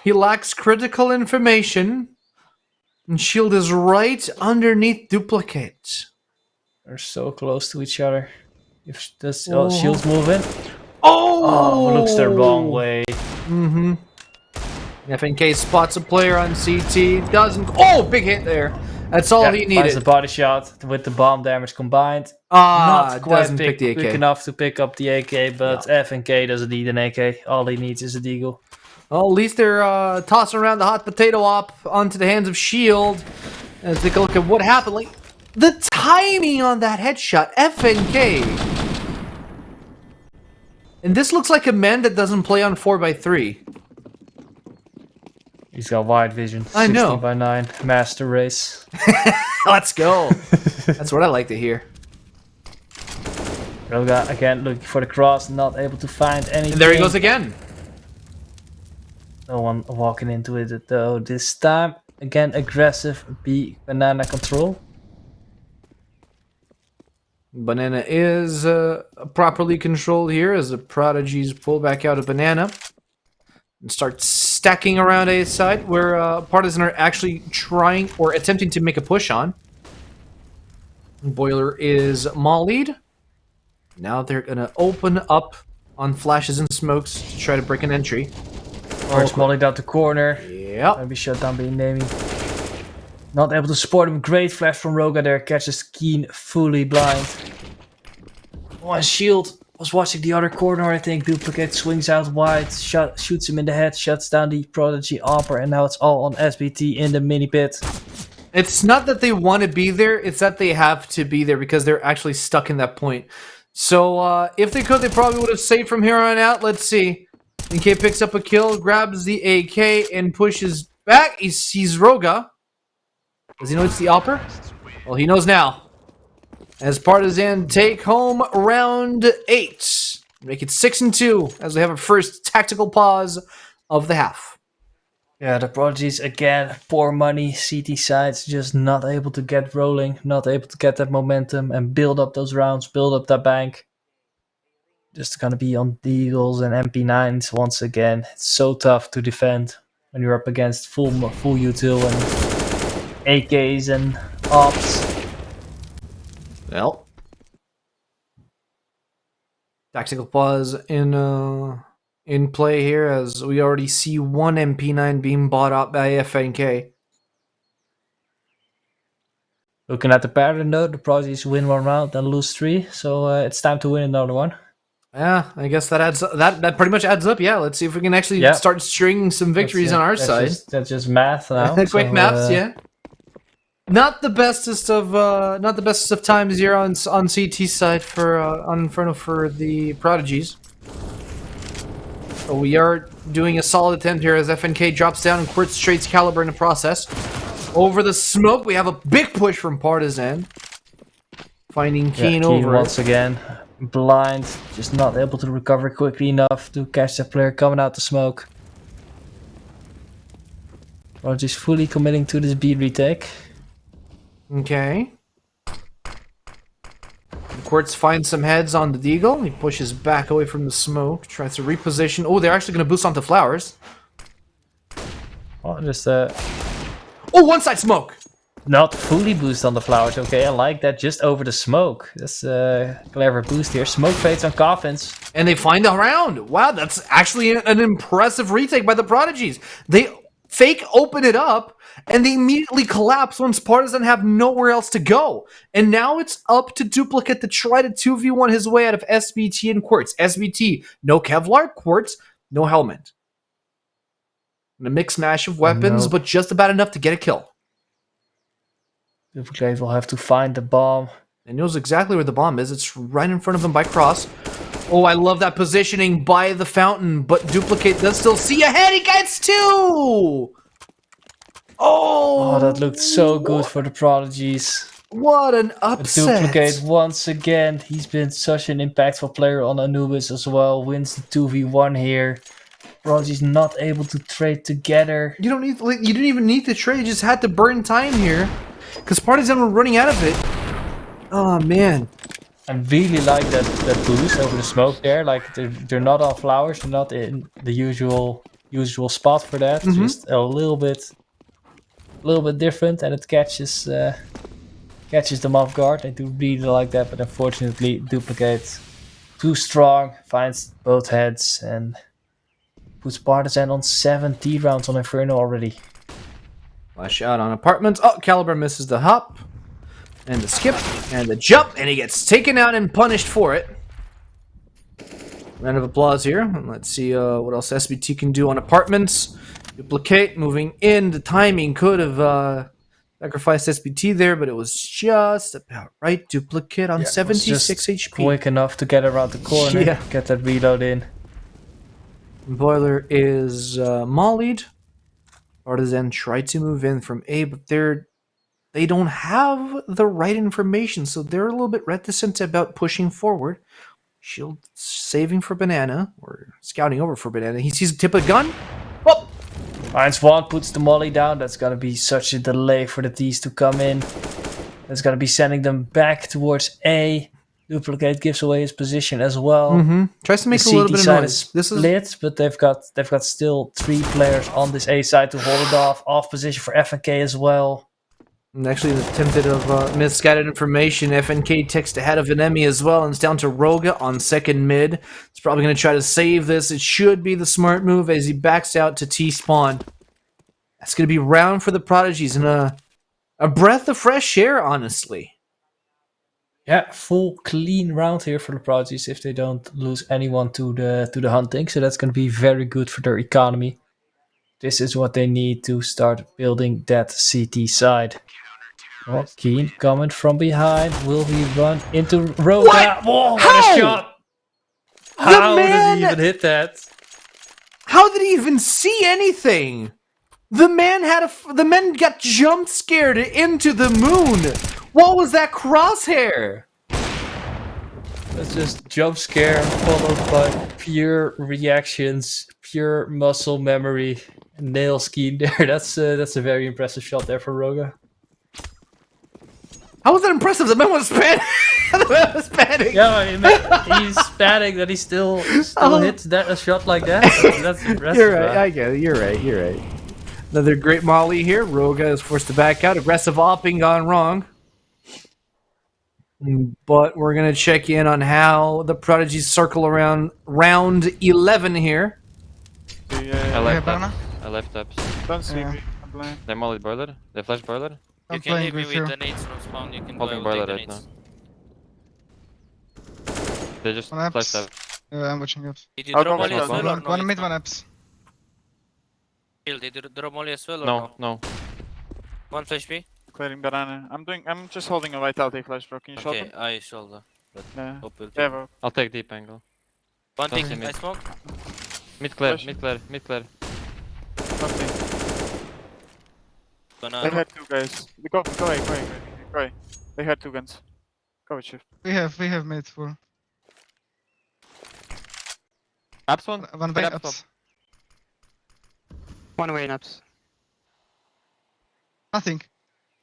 He lacks critical information. And Shield is right underneath Duplicate. They're so close to each other. If this Shield's moving. Oh! Looks the wrong way. FNK spots a player on CT. Doesn't. Oh, big hit there. That's all he Finds needed. the body shot with the bomb damage combined. Not quite doesn't pick the AK. quick enough to pick up the AK, but FNK doesn't need an AK. All he needs is a deagle. Well, at least they're tossing around the hot potato op onto the hands of Shield. Let's take a look at what happened. Like the timing on that headshot, FNK. And this looks like a man that doesn't play on 4x3. He's got wide vision. I know. 16x9 master race. Let's go. That's what I like to hear. Roga again looking for the cross, not able to find anything. And there he goes again. No one walking into it though this time. Again, aggressive B banana control. Banana is properly controlled here as the Prodigies pull back out of Banana and start stacking around A side where Partizan are actually trying or attempting to make a push on. Boiler is mollied. Now they're going to open up on flashes and smokes to try to break an entry. First molly down the corner. Yep. Maybe shut down being naming. Not able to support him. Great flash from Roga there. Catches Keen fully blind. One Shield was watching the other corner, I think. Duplicate swings out wide. Shoots him in the head. Shuts down the Prodigy Opera. And now it's all on SBT in the mini pit. It's not that they want to be there. It's that they have to be there because they're actually stuck in that point. So if they could, they probably would have saved from here on out. Let's see. NK picks up a kill, grabs the AK, and pushes back. He sees Roga. Does he know it's the Opper? Well, he knows now. As Partizan take home round 8. Make it 6-2 as we have a first tactical pause of the half. Yeah, the Prodigies again, poor money. CT sides just not able to get rolling, not able to get that momentum and build up those rounds, build up that bank. Just gonna be on Deagles and MP9s once again. It's so tough to defend when you're up against full util and AKs and ops. Well, tactical pause in play here as we already see one MP9 being bought up by FNK. Looking at the pattern though, the Prodigies win one round, then lose 3, so it's time to win another one. Yeah, I guess that adds that pretty much adds up. Yeah, let's see if we can actually start stringing some victories on our side. That's just math now. Quick maths, yeah. Not the bestest of times here on CT side for on Inferno for the Prodigies. But we are doing a solid attempt here as FNK drops down and Quartz trades Caliber in the process. Over the smoke, we have a big push from Partizan. Finding Keen over once again. Blind, just not able to recover quickly enough to catch the player coming out the smoke. Prodigy's fully committing to this B retake. Okay. Quartz finds some heads on the Deagle. He pushes back away from the smoke, tries to reposition. Oh, they're actually going to boost onto Flowers. Oh, just Oh, one side smoke! not fully boost on the Flowers. Okay, I like that. Just over the smoke. That's a clever boost here. Smoke fades on Coffins. And they find a round. Wow, that's actually an impressive retake by the Prodigies. They fake open it up, and they immediately collapse once Partizan have nowhere else to go. And now it's up to Duplicate to try to 2v1 his way out of SBT and Quartz. SBT, no Kevlar. Quartz, no helmet. And a mixed mash of weapons, but just about enough to get a kill. Duplicate will have to find the bomb. And knows exactly where the bomb is. It's right in front of him by Cross. Oh, I love that positioning by the fountain, but Duplicate does still see ahead. He gets 2! Oh, that looked so good for the Prodigies. What an upset. Duplicate once again. He's been such an impactful player on Anubis as well. Wins the 2v1 here. Prodigy's not able to trade together. You didn't even need to trade. You just had to burn time here. Because Partizan were running out of it. Oh, man. I really like that boost over the smoke there. Like, they're not on Flowers. They're not in the usual spot for that. Just a little bit different. And it catches them off guard. I do really like that. But unfortunately, Duplicate too strong. Finds both heads. And puts Partizan on 70 rounds on Inferno already. Flash out on Apartments. Oh, Caliber misses the hop. And the skip. And the jump. And he gets taken out and punished for it. Round of applause here. And let's see what else SBT can do on Apartments. Duplicate moving in. The timing could have sacrificed SBT there, but it was just about right. Duplicate on 76 HP. Quick enough to get around the corner. Get that reload in. Boiler is mollied. Partizan tried to move in from A, but they don't have the right information, so they're a little bit reticent about pushing forward. Shield saving for Banana, or scouting over for Banana. He sees a tip of the gun. Oh! Finds one, puts the molly down. That's gonna be such a delay for the D's to come in. That's gonna be sending them back towards A. Duplicate gives away his position as well. Tries to make a little bit of noise. This is split, but they've got still 3 players on this A side to hold it off. Off position for FNK as well. And actually, attempted of misguided information. FNK takes ahead of enemy as well, and it's down to Roga on second mid. He's probably going to try to save this. It should be the smart move as he backs out to T spawn. That's going to be round for the Prodigies and a breath of fresh air, honestly. Yeah, full clean round here for the Prodigies if they don't lose anyone to the hunting. So that's going to be very good for their economy. This is what they need to start building that CT side. Oh, Keen coming from behind. Will he run into Roga? What? Whoa, what How? a shot! How did he even hit that? How did he even see anything? The man got jump scared into the moon. What was that crosshair? That's just jump scare followed by pure reactions, pure muscle memory, nail scheme there. That's a very impressive shot there for Roga. How was that impressive? The man was spanning. The man was spanning. Yeah, I mean, he's spanning that he still hits that a shot like that. That's impressive. You're right. man. I get it. You're right. You're right. Another great molly here. Roga is forced to back out. Aggressive opping gone wrong. But we're going to check in on how the Prodigies circle around round 11 here. I Yeah, left banana. up. I left up. Don't see Yeah. me. I'm blind. They mollied boiler. They flash boiler. You I'm can playing leave me with with you. the nades from spawn. You can go Holding and take boiler the right now. nades. They just One flashed apps. up. Yeah, I'm watching it. Did you I'll drop go molly with as that. well or no? One It's mid, not? one apps. Did you drop molly as well or No, no? no. One flash B? Clearing banana. I'm just holding a vitality flash, bro. Can you shot Okay, him? I shoulder. Yeah. Hope we'll Yeah, take bro. I'll take deep angle. one Don't thing, see me. I smoke. Mid clear, Flash. mid clear, mid clear. Nothing. They Banana. had two guys. Go away. They had two guns. Go with shift. We have mid full. Apps one. One Put way apps apps. One way in apps. Nothing.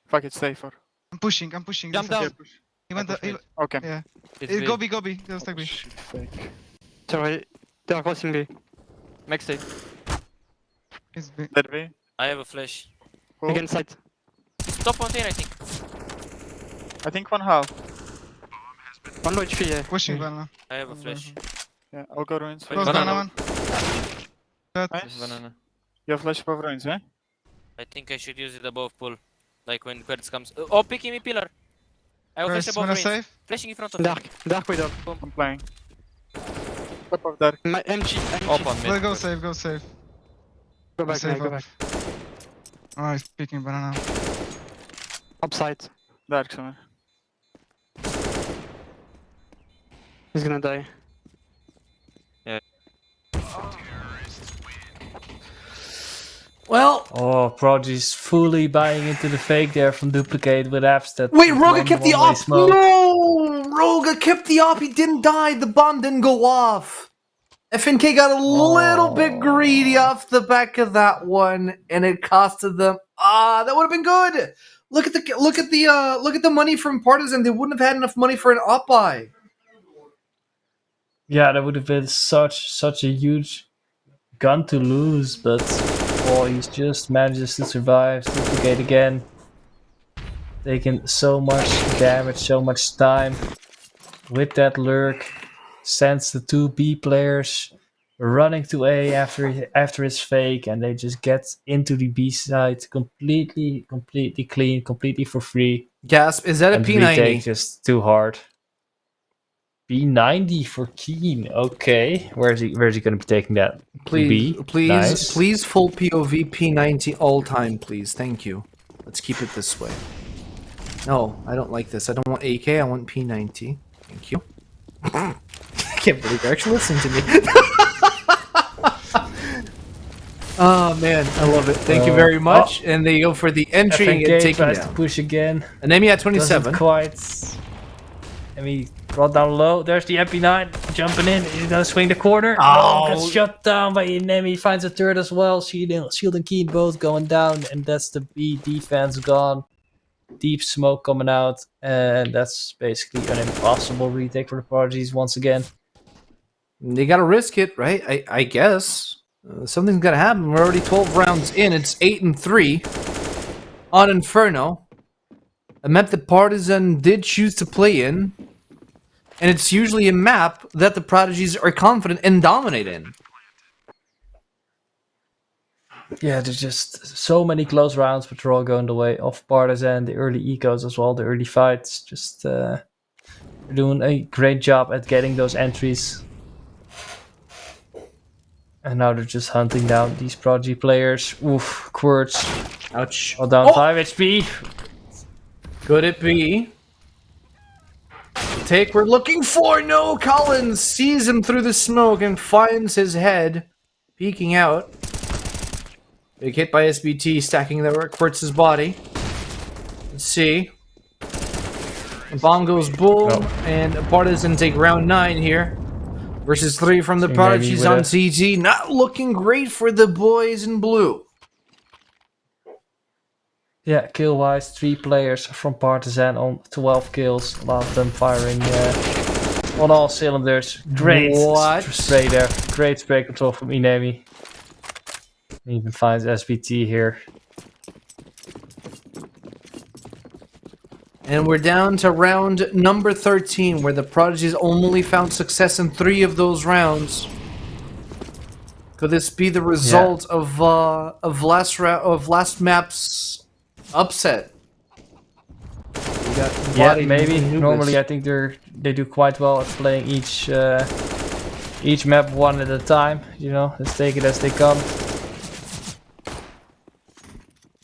Fuck it, stay for. I'm pushing. Jump This is- down. He went. He, Okay. yeah. It's Go B. B. Go stack B. Shit, fake. Sorry, they are crossing B. Max it. He's B. Dead B. I have a flash. Cool. Again side. Top container, I think. I think one half. One low HP, yeah. Pushing banana. I have a flash. Yeah, I'll go ruins. Close Banana. banana one. Dead. This Nice. banana. You have flash above ruins, eh? I think I should use it above pool. Like when Querts comes. Oh, picking me pillar. I have a flash First, above wanna range. save? Flashing in front of me. Dark widow. I'm playing. Top of dark. My MG. Up on mid. Well, go clear. save. Go back, Save go up. back. Oh, he's picking banana. Upside. Dark somewhere. He's gonna die. Well, Oh, Prodigy's fully buying into the fake there from Duplicate with apps that. wait, Roga kept the one-way op. smoke. No, Roga kept the op. He didn't die. The bomb didn't go off. FNK got a little bit greedy off the back of that one, and it costed them. That would have been good. Look at the money from Partizan. They wouldn't have had enough money for an op buy. Yeah, that would have been such a huge gun to lose, but he just manages to survive. Duplicate again, taking so much damage, so much time with that lurk. Sends the two B players running to A after his fake, and they just get into the B side completely clean, completely for free. Gasp! Is that a And retake P90? just too hard. B90 for Keen. Okay, where's he going to be taking that? Please, B? please, Nice. please, full POV P90 all time, please. Thank you. Let's keep it this way. No, I don't like this. I don't want AK. I want P90. Thank you. I can't believe you're actually listening to me. Oh man, I love it. Thank you very much. And they go for the entry and get FNK taken tries to down. push again. Enemy at Doesn't 27. quite. And he brought down low. There's the MP9 jumping in. He's gonna swing the corner. Oh. Gets shut down by Enemy. Finds a turret as well. Shield and Keen both going down, and that's the B defense gone. Deep smoke coming out, and that's basically an impossible retake for the Prodigies once again. They gotta risk it, right? I guess. Something's gotta happen. We're already 12 rounds in. It's 8-3 on Inferno. A map that Partizan did choose to play in. And it's usually a map that the Prodigies are confident and dominate in. Yeah, there's just so many close rounds, but they're all going the way of Partizan. The early ecos as well, the early fights. Just they're doing a great job at getting those entries. And now they're just hunting down these Prodigy players. Oof, Quirts. Ouch. All down 5 HP. Could it be? The take we're looking for. No, Collins sees him through the smoke and finds his head peeking out. Big hit by SBT, stacking the Quirtz's body. Let's see. Bomb goes boom, Oh. and Partizan take round 9 here. Versus 3 from the So maybe Prodigies with on a- CT. Not looking great for the boys in blue. Yeah, kill-wise, 3 players from Partizan on 12 kills. A lot of them firing on all cylinders. Great What? spray there. Great spray control from Inemi. Even finds SBT here. And we're down to round number 13, where the Prodigies only found success in 3 of those rounds. Could this be the result of last map's upset? We got Yeah, Body maybe. and Anubis. Normally, I think they do quite well at playing each map one at a time. You know, let's take it as they come.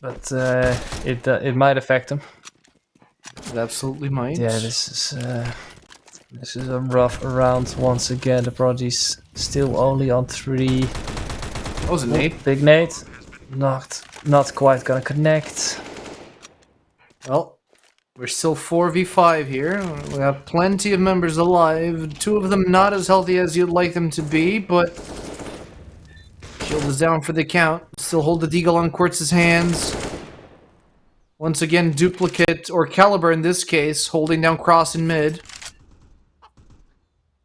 But it might affect them. It absolutely might. Yeah, this is a rough round once again. The Prodigies still only on 3. That was a nade. Big nade. Not quite gonna connect. Well, we're still 4v5 here. We have plenty of members alive. 2 of them not as healthy as you'd like them to be, but shield is down for the count. Still hold the deagle on Quartz's hands. Once again, duplicate, or caliber in this case, holding down cross in mid.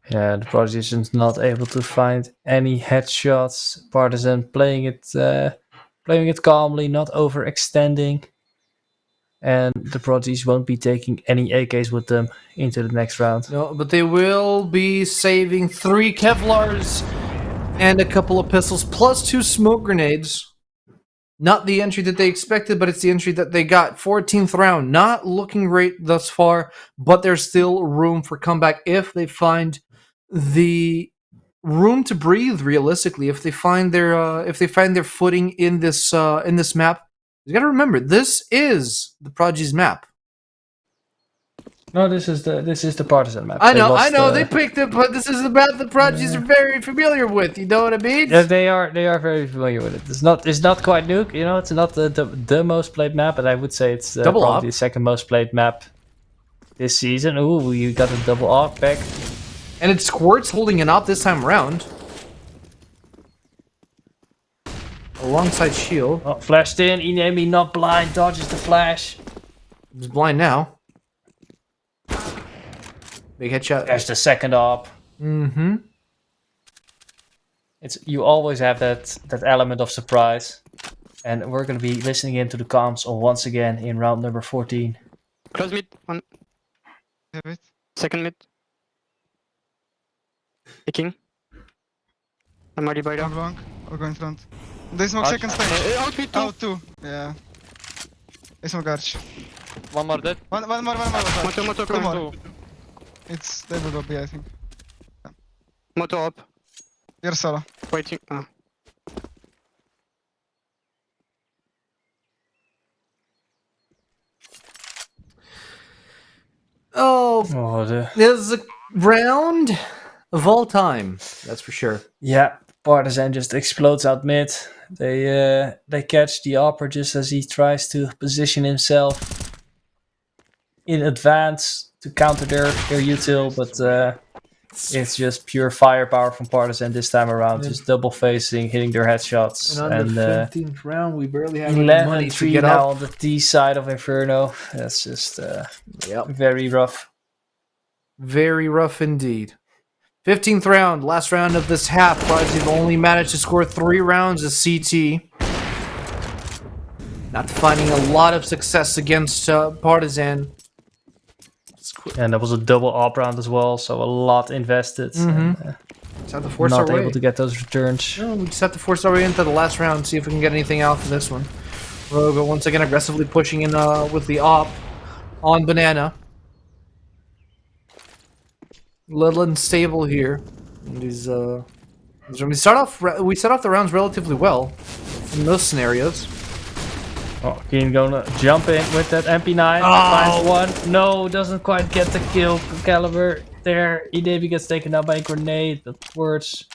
Yeah, the Prodigies is not able to find any headshots. Partizan playing it calmly, not overextending. And the Prodigies won't be taking any AKs with them into the next round. No, but they will be saving 3 Kevlars and a couple of pistols, plus 2 smoke grenades. Not the entry that they expected, but it's the entry that they got. 14th round, not looking great thus far, but there's still room for comeback if they find the room to breathe. Realistically, if they find their footing in this map. You got to remember, this is the Prodigy's map. No, this is the Partizan map. I know, they picked it, but this is the map the Prodigies are very familiar with. You know what I mean? Yeah, they are very familiar with it. It's not quite new, you know. It's not the most played map, but I would say it's probably the second most played map this season. Ooh, you got a double op back, and it's Quartz holding it up this time around, alongside shield. Oh, flashed in. Inemi not blind, dodges the flash. He's blind now. Big headshot. There's the second op. Mm-hmm. You always have that element of surprise, and we're gonna be listening into the comms once again in round number 14. Close mid, 1. Have it. Second mid. Picking. I'm already by Long, down. long. I'll go in front. They smoke Arch. second stage. Out mid 2. Out 2. Yeah. They smoke arch. One more dead. One more. Moto Two coming. more. They will go B, I think. Moto up. You're solo. Waiting. Oh, this is a round of all time. That's for sure. Yeah, Partizan just explodes out mid. They catch the upper just as he tries to position himself in advance to counter their util, but it's just pure firepower from Partizan this time around, just double facing, hitting their headshots. And on the 15th round, we barely have any money to 11-3 get now up. on the T side of Inferno. That's just very rough. Very rough indeed. 15th round, last round of this half. Prodigy have only managed to score 3 rounds of CT. Not finding a lot of success against Partizan. And that was a double op round as well, so a lot invested. And, Just have to force not our way. able to get those returns. No, we just have to force our way into the last round, see if we can get anything out of this one. Rogue once again aggressively pushing in with the op on Banana. Little unstable here. And we start off the rounds relatively well in those scenarios. Oh, Keen gonna jump in with that MP9. Finds one. No, doesn't quite get the kill. Caliber there. Inemi gets taken out by a grenade. But Quartz.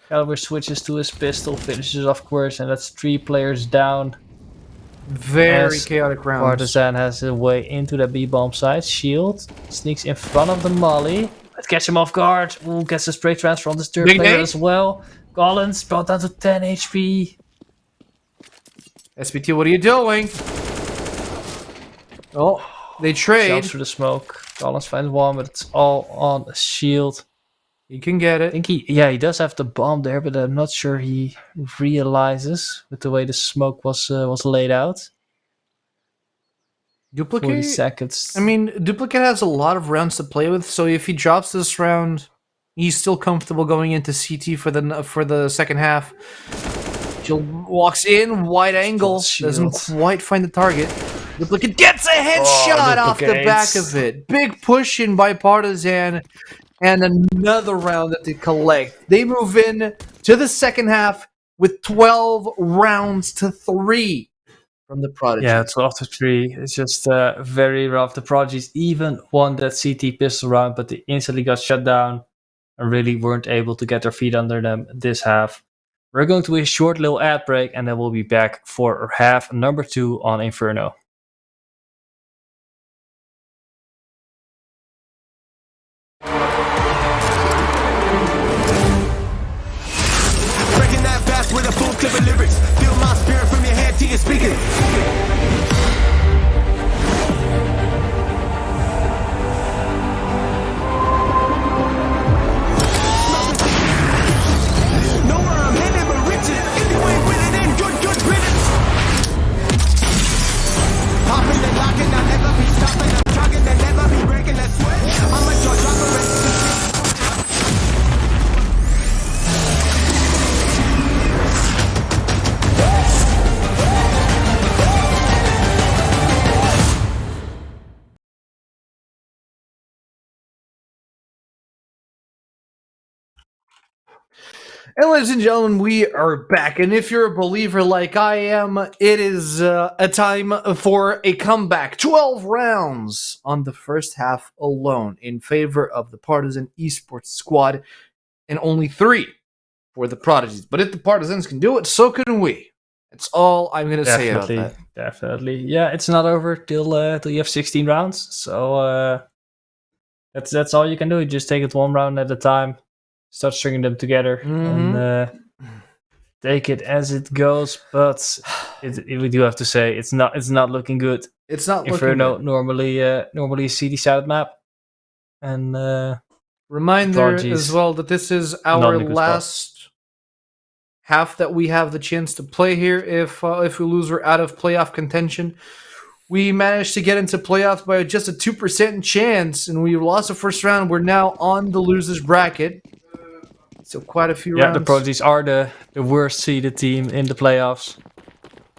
Caliber switches to his pistol, finishes off Quartz, and that's 3 players down. Very As chaotic rounds. Partizan has a way into the B-bomb side. Shield sneaks in front of the molly. Let's catch him off guard. Ooh, gets a spray transfer on this third Big player nade. as well. Collins brought down to 10 HP. SBT, what are you doing? Oh, they trade. Jumps through the smoke. Collins finds one, but it's all on a shield. You can get I it. think he does have the bomb there, but I'm not sure he realizes with the way the smoke was laid out. 40 Duplicate. seconds. I mean, Duplicate has a lot of rounds to play with, so if he drops this round, he's still comfortable going into CT for the second half. Jill walks in, wide angle, doesn't quite find the target. Duplicate gets a headshot off the back of it. Big push in by Partizan, and another round that they collect. They move in to the second half with 12 rounds to 3 from the Prodigy. Yeah, 12 to 3. It's just very rough. The Prodigies even won that CT pistol round, but they instantly got shut down and really weren't able to get their feet under them this half. We're going to a short little ad break, and then we'll be back for half number 2 on Inferno. Breaking that fast with a full clip of lyrics. Feel my spirit from your head to your speakers. Know where I'm headed, but riches. If you ain't with it, then good riddance. Popping and locking, I'll never be stopping. I'm jogging and never be breaking that sweat. I'm a jaw dropper. And ladies and gentlemen, we are back. And if you're a believer like I am, it is a time for a comeback. 12 rounds on the first half alone in favor of the Partizan esports squad, and only 3 for the Prodigies. But if the Partisans can do it, so can we. That's all I'm going to say about that. Definitely. Yeah, it's not over till you have 16 rounds. So that's all you can do. You just take it one round at a time. Start stringing them together and take it as it goes. But we do have to say it's not looking good. It's not looking Inferno good. normally a CD-sided map, and Reminder Prodigies, as well that this is our last half that we have the chance to play here. If we lose, we're out of playoff contention. We managed to get into playoffs by just a 2% chance, and we lost the first round. We're now on the losers bracket. So quite a few rounds. Yeah, the Prodigies are the worst seeded team in the playoffs.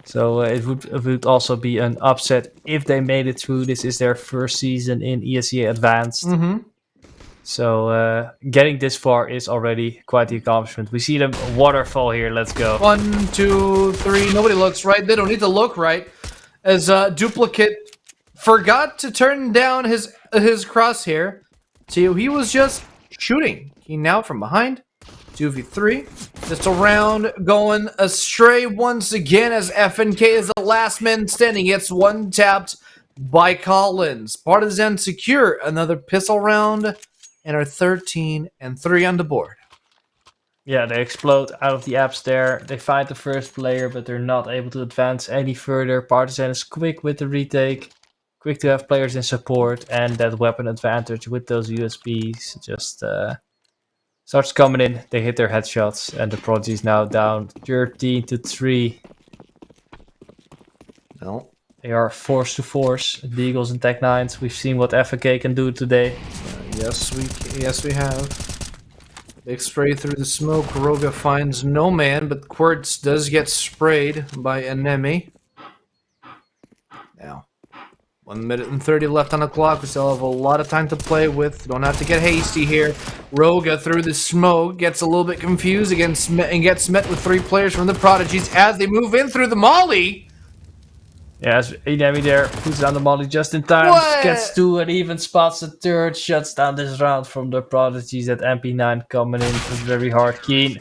So it would also be an upset if they made it through. This is their first season in ESEA Advanced. So getting this far is already quite the accomplishment. We see them waterfall here. Let's go. 1, 2, 3. Nobody looks right. They don't need to look right. As Duplicate forgot to turn down his crosshair. So he was just shooting. He now from behind. 2v3. Just a round going astray once again as FNK is the last man standing. Gets one tapped by Collins. Partizan secure another pistol round and are 13-3 on the board. Yeah, they explode out of the apps there. They find the first player, but they're not able to advance any further. Partizan is quick with the retake. Quick to have players in support, and that weapon advantage with those USBs just starts coming in. They hit their headshots, and the Prodigy is now down 13-3. No. They are forced to force the Eagles and Tech 9s. We've seen what FNK can do today. Yes, we have. Big spray through the smoke. Roga finds no man, but Quartz does get sprayed by enemy. Now, 1 minute and 30 left on the clock. We still have a lot of time to play with. Don't have to get hasty here. Roga through the smoke gets a little bit confused and gets met with 3 players from the Prodigies as they move in through the molly. Yeah, as enemy there puts down the molly just in time. What? Gets 2 and even spots the third. Shuts down this round from the Prodigies. That MP9 coming in very hard. Keen.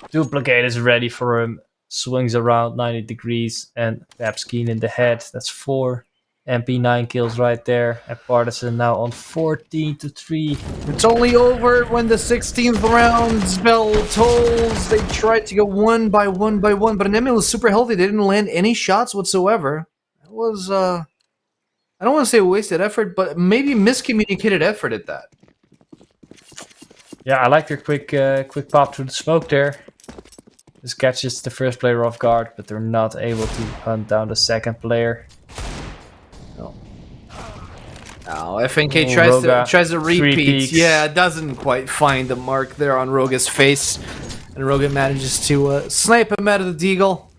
Duplicate is ready for him. swings around 90 degrees and taps Keen in the head. That's 4. MP9 kills right there. And Partizan now on 14-3. It's only over when the 16th round's bell tolls. They tried to go one by one, but Enemy was super healthy. They didn't land any shots whatsoever. It was, I don't want to say wasted effort, but maybe miscommunicated effort at that. Yeah, I like their quick pop through the smoke there. This catches the first player off guard, but they're not able to hunt down the second player. Oh, FNK Oh, tries Roga, to three repeat. peaks. Yeah, doesn't quite find the mark there on Roga's face. And Roga manages to snipe him out of the deagle.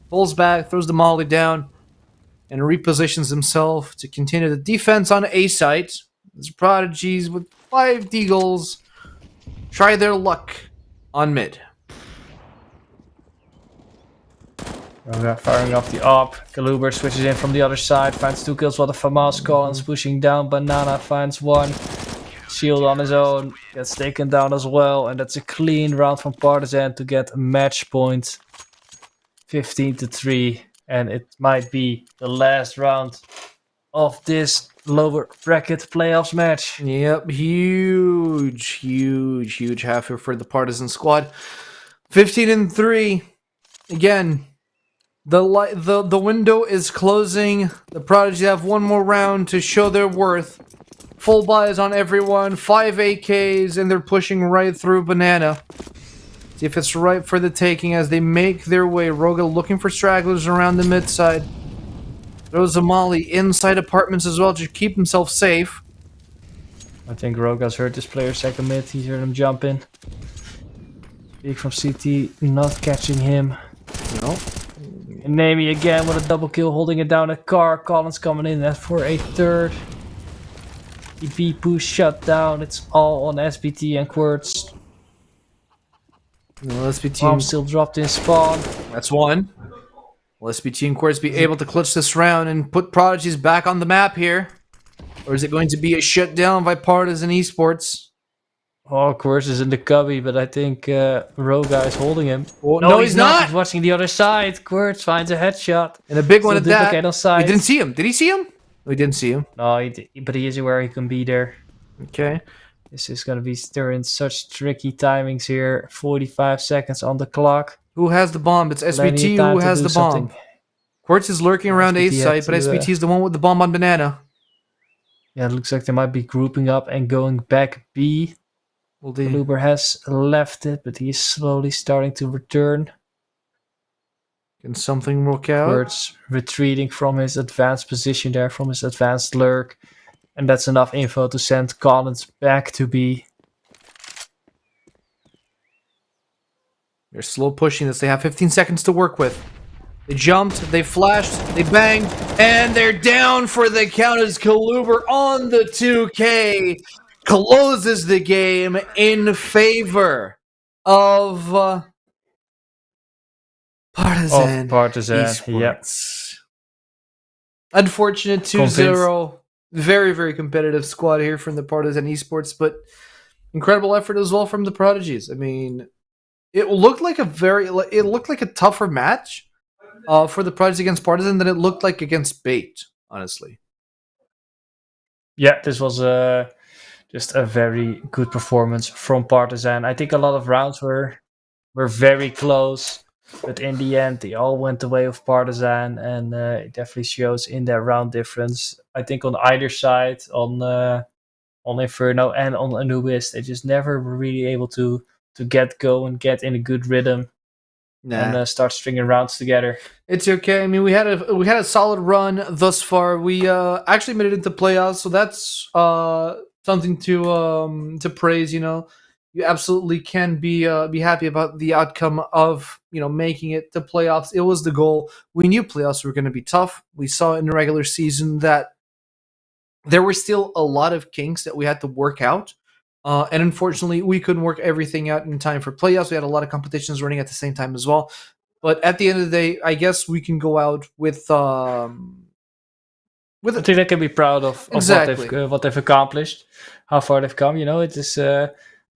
Pulls back, throws the molly down, and repositions himself to continue the defense on A site. As Prodigies with 5 deagles try their luck on mid. Roga firing off the op. Kaluber switches in from the other side, finds 2 kills while the FAMAS Collins pushing down. Banana finds 1. Shield on his own, gets taken down as well, and that's a clean round from Partizan to get a match point. 15-3, and it might be the last round of this lower bracket playoffs match. Yep, huge half here for the Partizan squad. 15-3. Again, the window is closing. The Prodigies have one more round to show their worth. Full buys on everyone, 5 AKs, and they're pushing right through Banana. See if it's right for the taking as they make their way. Roga looking for stragglers around the mid side. Throws a molly inside apartments as well to keep himself safe. I think Roga's heard this player second mid. He's heard him jump in. Peek from CT, not catching him. No. And Nami again with a double kill, holding it down a car. Collins coming in at for a third. EP push shut down. It's all on SBT and Quartz. No, SBT Bomb still dropped in spawn. That's one. Will SBT and Quartz be able to clutch this round and put Prodigies back on the map here? Or is it going to be a shutdown by Partizan esports? Oh, Quartz is in the cubby, but I think Roga is holding him. Oh, no, he's not! He's watching the other side. Quartz finds a headshot. And a big one Still at that. duplicate on side. He didn't see him. Did he see him? No, he didn't see him. No, but he is aware he can be there. Okay. This is going to be stirring such tricky timings here. 45 seconds on the clock. Who has the bomb? It's Plenty SBT of time who to has do the bomb. something. Quartz is lurking around A SBT had site, but to, SBT is the one with the bomb on Banana. Yeah, it looks like they might be grouping up and going back B. Well, Luber has left it, but he's slowly starting to return. Can something work out? Birds retreating from his advanced position there, from his advanced lurk. And that's enough info to send Collins back to B. They're slow pushing this. They have 15 seconds to work with. They jumped, they flashed, they banged, and they're down for the count as Kaluber on the 2K closes the game in favor of Partizan. Partizan, esports. yep. Unfortunate 2-0. Very, very competitive squad here from the Partizan esports, but incredible effort as well from the Prodigies. I mean, it looked like a tougher match for the Prodigies against Partizan than it looked like against Bait, honestly. Yeah, this was just a very good performance from Partizan. I think a lot of rounds were very close, but in the end, they all went the way of Partizan, and it definitely shows in their round difference. I think on either side, on Inferno and on Anubis, they just never were really able to get going, get in a good rhythm, and start stringing rounds together. It's okay. I mean, we had a solid run thus far. We actually made it into playoffs, so that's something to praise. You know, you absolutely can be happy about the outcome of making it to playoffs. It was the goal. We knew playoffs were going to be tough. We saw in the regular season that there were still a lot of kinks that we had to work out. And unfortunately, we couldn't work everything out in time for playoffs. We had a lot of competitions running at the same time as well. But at the end of the day, I guess we can go out with I think they can be proud of exactly what they've accomplished, how far they've come. It is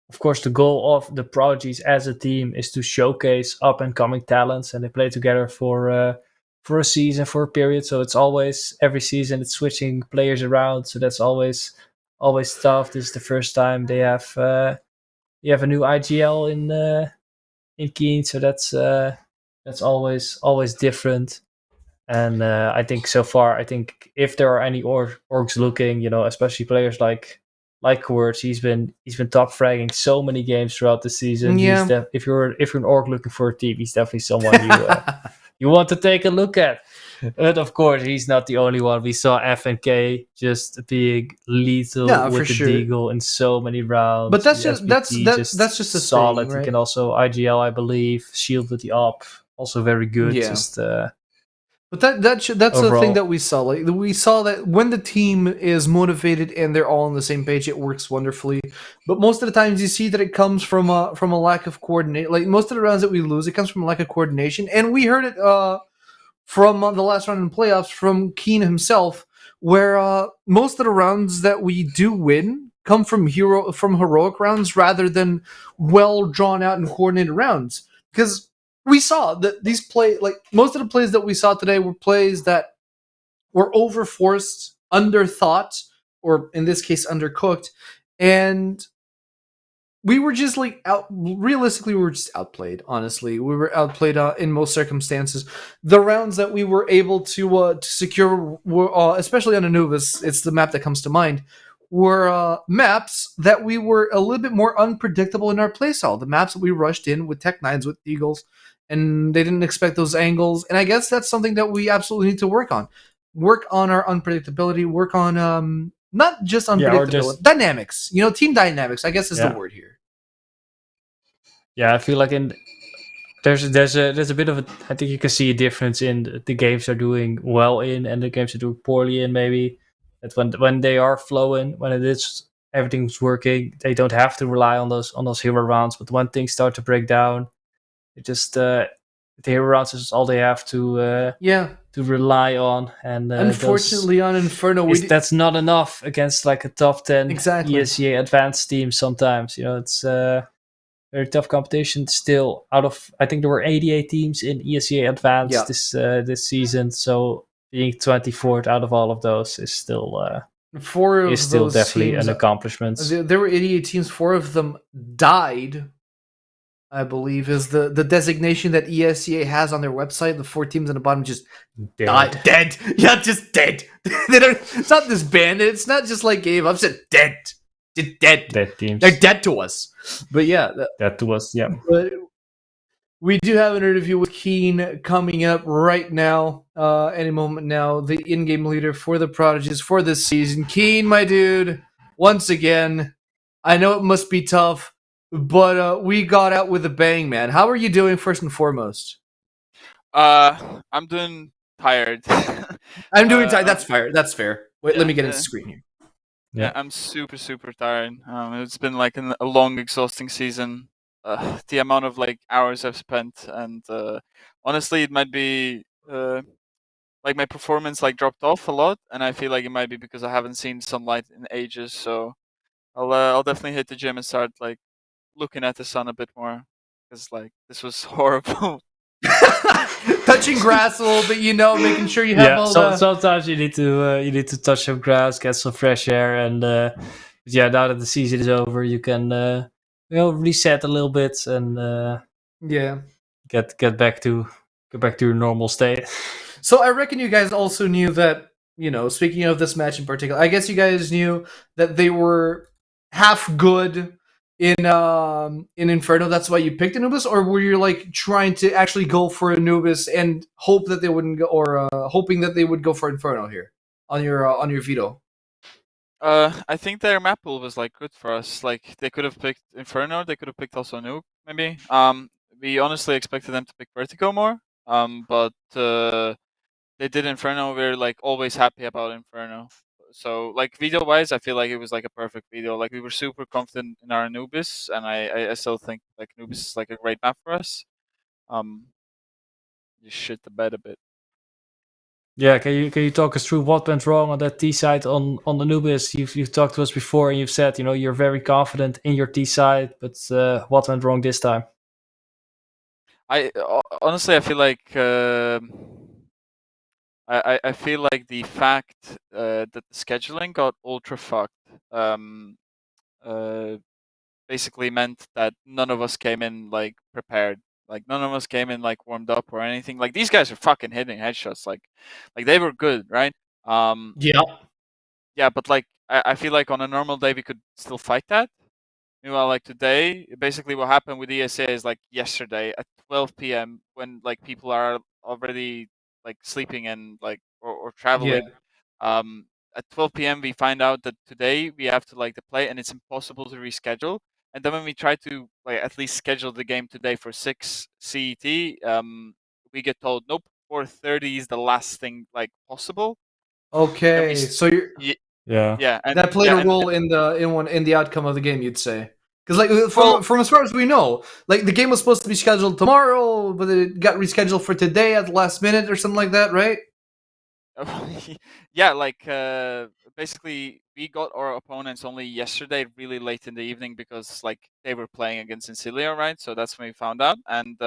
of course, the goal of the Prodigies as a team is to showcase up and coming talents, and they play together for a season, for a period. So it's always every season it's switching players around. So that's always tough. This is the first time they have you have a new IGL in Keen, so that's always different. And I think so far, I think if there are any orgs looking, especially players like Quartz, he's been top fragging so many games throughout the season. Yeah. If you're an org looking for a team, he's definitely someone you want to take a look at. But of course, he's not the only one. We saw FNK just being lethal Yeah, for with the sure. Deagle in so many rounds. But that's The just SBT that's just a solid. thing, He right? can also IGL, I believe. Shield with the op, also very good. Yeah. Just But that's the thing overall. that we saw. Like we saw that when the team is motivated and they're all on the same page, it works wonderfully. But most of the times, you see that it comes from a lack of coordinate. Like most of the rounds that we lose, it comes from a lack of coordination, and we heard it from the last round in playoffs from Keen himself, where most of the rounds that we do win come from heroic rounds rather than well drawn out and coordinated rounds. Because we saw that these most of the plays that we saw today were plays that were overforced, underthought, or in this case undercooked, and we were just like out. Realistically, we were just outplayed. Honestly, we were outplayed in most circumstances. The rounds that we were able to secure were, especially on Anubis, it's the map that comes to mind. Were maps that we were a little bit more unpredictable in our playstyle. The maps that we rushed in with Tech Nines with Eagles, and they didn't expect those angles. And I guess that's something that we absolutely need to work on. Work on our unpredictability. Work on not just unpredictability, dynamics. Team dynamics. I guess is the word here. Yeah, I feel like there's a bit of a, I think you can see a difference in the games they're doing well in and the games they're doing poorly in. Maybe that when they are flowing, when it is everything's working, they don't have to rely on those hero rounds. But when things start to break down, it just the hero rounds is all they have to rely on. And unfortunately, on Inferno, that's not enough against like a top 10 exactly. ESEA advanced team. Sometimes it's very tough competition still. Out of, I think there were 88 teams in ESEA Advanced this season, so being 24th out of all of those is still definitely teams, an accomplishment. There were 88 teams. 4 of them died, I believe, is the designation that ESEA has on their website. The 4 teams on the bottom just died. Dead. Yeah, just dead. It's not disbanded. It's not just like gave up. It's dead. Just dead. Dead teams. They're dead to us. But yeah. Dead to us, yeah. But we do have an interview with Keen coming up right now, any moment now. The in-game leader for the Prodigies for this season. Keen, my dude, once again, I know it must be tough, but we got out with a bang, man. How are you doing, first and foremost? I'm doing tired. I'm doing tired. That's fair. That's fair. Wait, let me get into the screen here. Yeah, I'm super tired. It's been like a long, exhausting season. The amount of like hours I've spent, and honestly, it might be like my performance like dropped off a lot, and I feel like it might be because I haven't seen sunlight in ages. So I'll definitely hit the gym and start like looking at the sun a bit more, because like this was horrible. Touching grass a little bit, making sure you have sometimes you need to touch some grass, get some fresh air, and now that the season is over, you can reset a little bit and get back to your normal state. So I reckon you guys also knew that, speaking of this match in particular, I guess you guys knew that they were half good in Inferno. That's why you picked Anubis, or were you like trying to actually go for Anubis and hope that they wouldn't go, or hoping that they would go for Inferno here on your veto? I think their map pool was like good for us. Like they could have picked Inferno, they could have picked also Nuke, maybe. We honestly expected them to pick Vertigo more. But they did Inferno. We're like always happy about Inferno. So like video wise, I feel like it was like a perfect video. Like we were super confident in our Anubis, and I still think like Anubis is like a great map for us. You shit the bed a bit. Yeah, can you talk us through what went wrong on that T side on Anubis? You've talked to us before, and you've said you're very confident in your T side, but what went wrong this time? Honestly, I feel like I feel like the fact that the scheduling got ultra fucked uh, basically meant that none of us came in like prepared. Like none of us came in like warmed up or anything. Like these guys are fucking hitting headshots. Like they were good, right? Um, Yeah. yeah, but like I feel like on a normal day we could still fight that. Meanwhile, like today, basically what happened with ESEA is like yesterday at 12 p.m. when like people are already like sleeping and like or Yeah. traveling. At 12 p.m. we find out that today we have to like the play and it's impossible to reschedule. And then when we try to like at least schedule the game today for 6 CET, we get told nope, 4:30 is the last thing like possible. And Okay. So you're Yeah. yeah, that and played yeah, a and role in the outcome of the game, you'd say. Because like well, from as far as we know, like the game was supposed to be scheduled tomorrow, but it got rescheduled for today at the last minute or something like that, right? yeah, like basically we got our opponents only yesterday, really late in the evening, because like they were playing against Incilia, right? So that's when we found out, and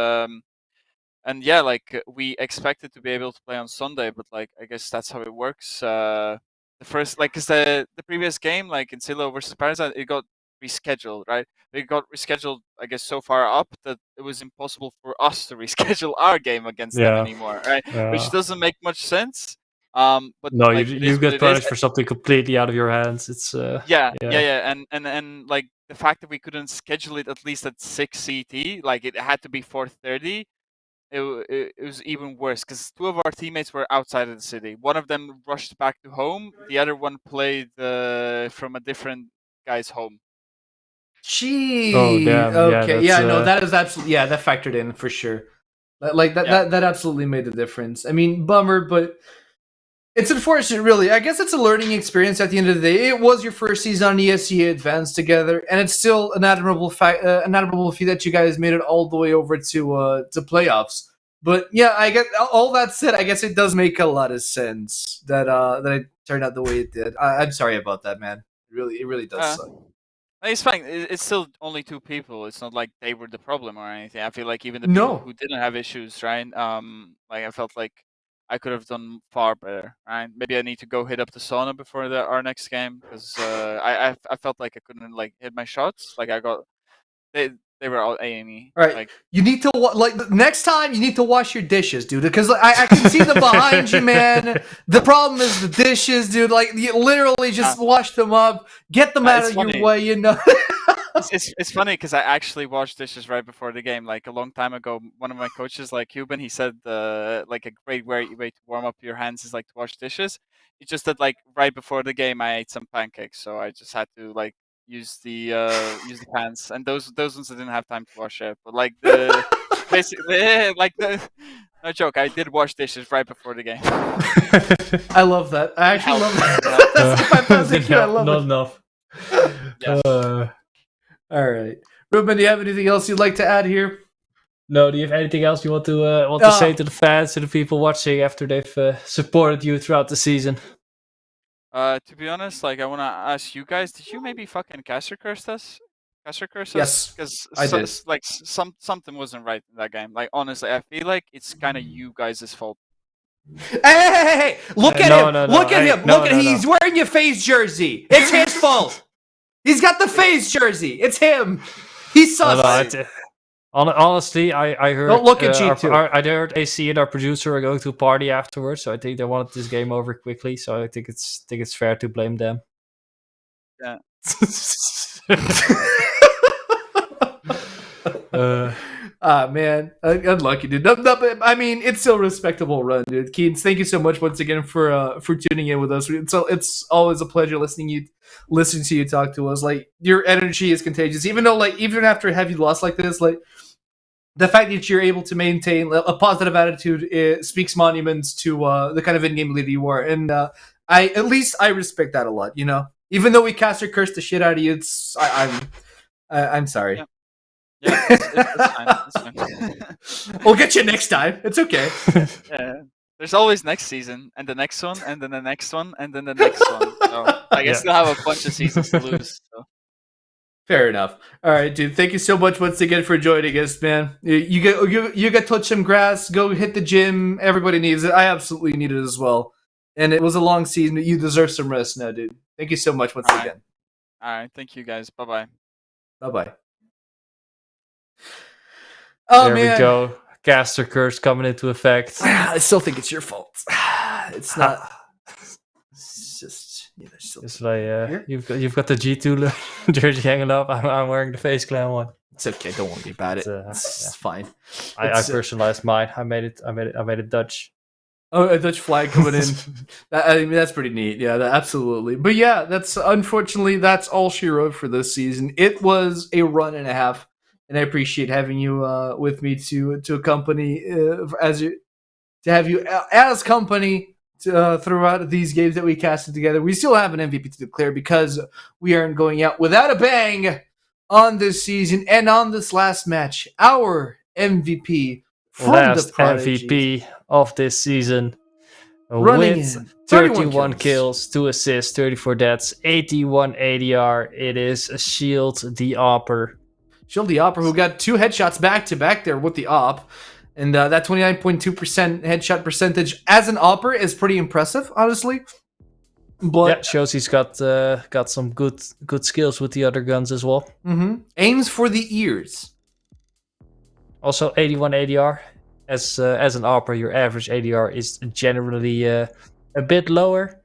yeah, like we expected to be able to play on Sunday, but like I guess that's how it works. The first, like, cause the previous game, like Incilia versus Partizan, it got rescheduled, right? It got rescheduled, I guess, so far up that it was impossible for us to reschedule our game against them Yeah. anymore, right? Which Yeah. doesn't make much sense. But No, like it is you what get it is. punished for something completely out of your hands. It's Yeah, yeah, yeah. yeah, and like the fact that we couldn't schedule it at least at 6 CT, like it had to be 4:30. It was even worse because two of our teammates were outside of the city. One of them rushed back to home. The other one played from a different guy's home. Oh Gee. damn. Yeah, Okay. that's Yeah. No, that is absolutely. Yeah, that factored in for sure. Like that. Yeah, That absolutely made the difference. I mean, bummer, but it's unfortunate, really. I guess it's a learning experience at the end of the day. It was your first season on ESEA Advanced together, and it's still an admirable an admirable feat that you guys made it all the way over to playoffs. But yeah, I get all that said. I guess it does make a lot of sense that it turned out the way it did. I'm sorry about that, man. It really does uh, suck. it's fine. It's still only two people. It's not like they were the problem or anything. I feel like even the people No, who didn't have issues, right? Like I felt like I could have done far better, right? Maybe I need to go hit up the sauna before our next game because I felt like I couldn't like hit my shots. Like I got they they were all AME. all right. Like You need to like next time you need to wash your dishes, dude. Because I can see them behind you, man. The problem is the dishes, dude. Like you literally uh, just wash them up, get them out it's of your funny. way. You know. It's funny because I actually washed dishes right before the game. Like a long time ago, one of my coaches, like Cuban, he said like a great way to warm up your hands is like to wash dishes. It's just that like right before the game, I ate some pancakes, so I just had to like use the pans, and those ones I didn't have time to wash yet. But like the basically like the no joke, I did wash dishes right before the game. I love that. I It actually love helps. It that. helps. That's fantastic. I love not it. enough. Yeah. All right, Ruben, do you have anything else you'd like to add here? No, do you have anything else you want to say to the fans, to the people watching after they've supported you throughout the season? To be honest, like I want to ask you guys, did you maybe fucking caster curse us? Caster curse us? Yes, Because I did. something wasn't right in that game. Like honestly, I feel like it's kind of you guys' fault. Hey! Look at No, him! no, no. Look at Hey, him! no, Look at no, he's no. wearing your FaZe jersey. It's his fault. He's got the FaZe jersey. It's him. He's sus. Honestly, I heard. Don't look at G2. I heard AC and our producer are going to a party afterwards, so I think they wanted this game over quickly. So I think it's fair to blame them. Yeah. Man, unlucky, dude. No, I mean, it's still a respectable run, dude. Keens, thank you so much once again for tuning in with us. It's always a pleasure listening to you talk to us. Like your energy is contagious, even though like even after a heavy loss like this, like the fact that you're able to maintain a positive attitude speaks monuments to the kind of in-game leader you are, and I respect that a lot. You know, even though we caster curse the shit out of you, I'm sorry. Yeah. Yeah, it's fine. It's fine. We'll get you next time. It's okay. Yeah. there's always next season, and the next one, and then the next one, and then the next one. So like, I still have a bunch of seasons to lose. So. Fair enough. All right, dude. Thank you so much once again for joining us, man. You get touch some grass. Go hit the gym. Everybody needs it. I absolutely need it as well. And it was a long season. But you deserve some rest now, dude. Thank you so much once again. All right. Thank you, guys. Bye-bye. Bye-bye. Oh, There man. we go. Caster curse coming into effect. I still think it's your fault. It's not. It's just It's like you've got the G2 jersey hanging up. I'm wearing the Face Clan one. It's okay. Don't worry about it. It's fine. I personalized mine. I made it Dutch. Oh, a Dutch flag coming in. I mean, that's pretty neat. Yeah, absolutely. But yeah, unfortunately that's all she wrote for this season. It was a run and a half, and I appreciate having you with me to accompany to have you as company. Throughout these games that we casted together. We still have an MVP to declare because we aren't going out without a bang on this season and on this last match. Our MVP from last the Prodigies. MVP of this season. Running with in 31 kills, 2 assists, 34 deaths, 81 ADR. It is Shield the Opper. Shield the Opper, who got 2 headshots back to back there with the Op. And that 29.2% headshot percentage as an Opper is pretty impressive, honestly. But shows he's got some good skills with the other guns as well. Mm-hmm. Aims for the ears. Also 81 ADR. As an Opper, your average ADR is generally a bit lower.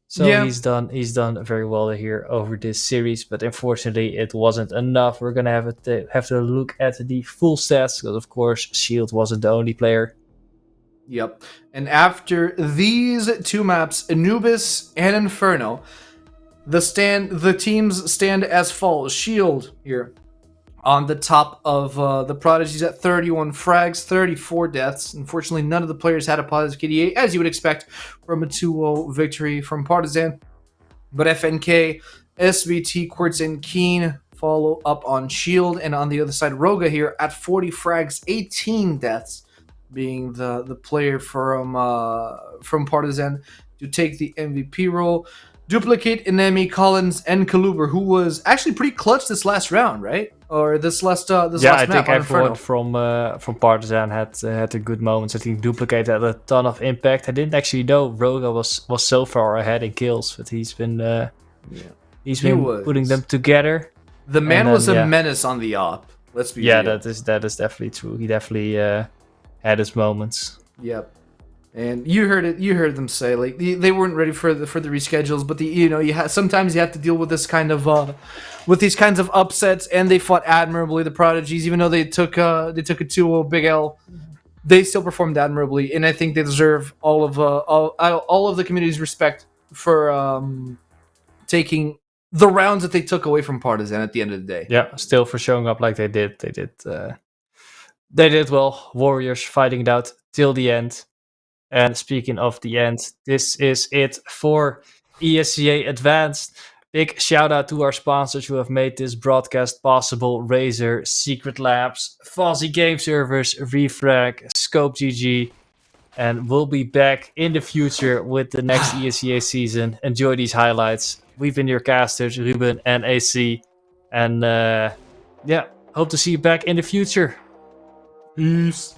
So he's done very well here over this series, but unfortunately it wasn't enough. We're gonna have to look at the full stats because of course Shield wasn't the only player. Yep. And after these 2 maps, Anubis and Inferno, the teams stand as follows. Shield here on the top of the Prodigies at 31 frags, 34 deaths. Unfortunately, none of the players had a positive KDA, as you would expect from a 2-0 victory from Partizan. But FNK, SBT, Quartz, and Keen follow up on Shield. And on the other side, Roga here at 40 frags, 18 deaths, being the player from Partizan to take the MVP role. Duplicate, Enemy, Collins, and Kaluber, who was actually pretty clutch this last round, right? Or this last map. I think everyone from Partizan had a good moments. I think Duplicate had a ton of impact. I didn't actually know Roga was so far ahead in kills, but he's been putting them together. The man was a menace on the op. Let's be real. that is definitely true. He definitely had his moments. Yep. And you heard them say like they weren't ready for the reschedules, but sometimes you have to deal with this kind of with these kinds of upsets, and they fought admirably. The Prodigies, even though they took a 2-0 big L, they still performed admirably, and I think they deserve all of the community's respect for taking the rounds that they took away from Partizan at the end of the day. Yeah, still for showing up like they did. They did well. Warriors fighting it out till the end. And speaking of the end, this is it for ESEA Advanced. Big shout out to our sponsors who have made this broadcast possible: Razer, Secretlab, Fozzy Game Servers, Refrag, Scope GG. And we'll be back in the future with the next ESEA season. Enjoy these highlights. We've been your casters, Ruben and AC. And hope to see you back in the future. Peace.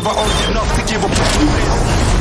never earned enough to give a fuck.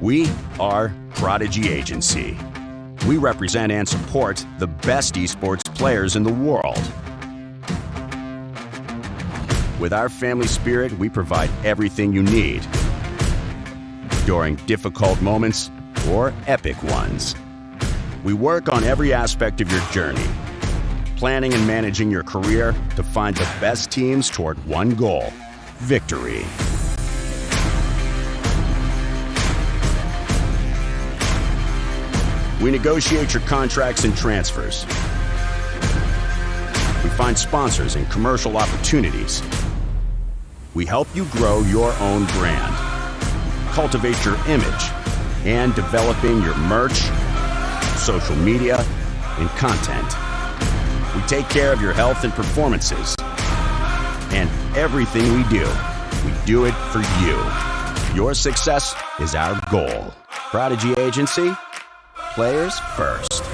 We are Prodigy Agency. We represent and support the best esports players in the world. With our family spirit, we provide everything you need during difficult moments or epic ones. We work on every aspect of your journey, planning and managing your career to find the best teams toward one goal: victory. We negotiate your contracts and transfers. We find sponsors and commercial opportunities. We help you grow your own brand, cultivate your image, and developing your merch, social media, and content. We take care of your health and performances. And everything we do it for you. Your success is our goal. Prodigy Agency, players first.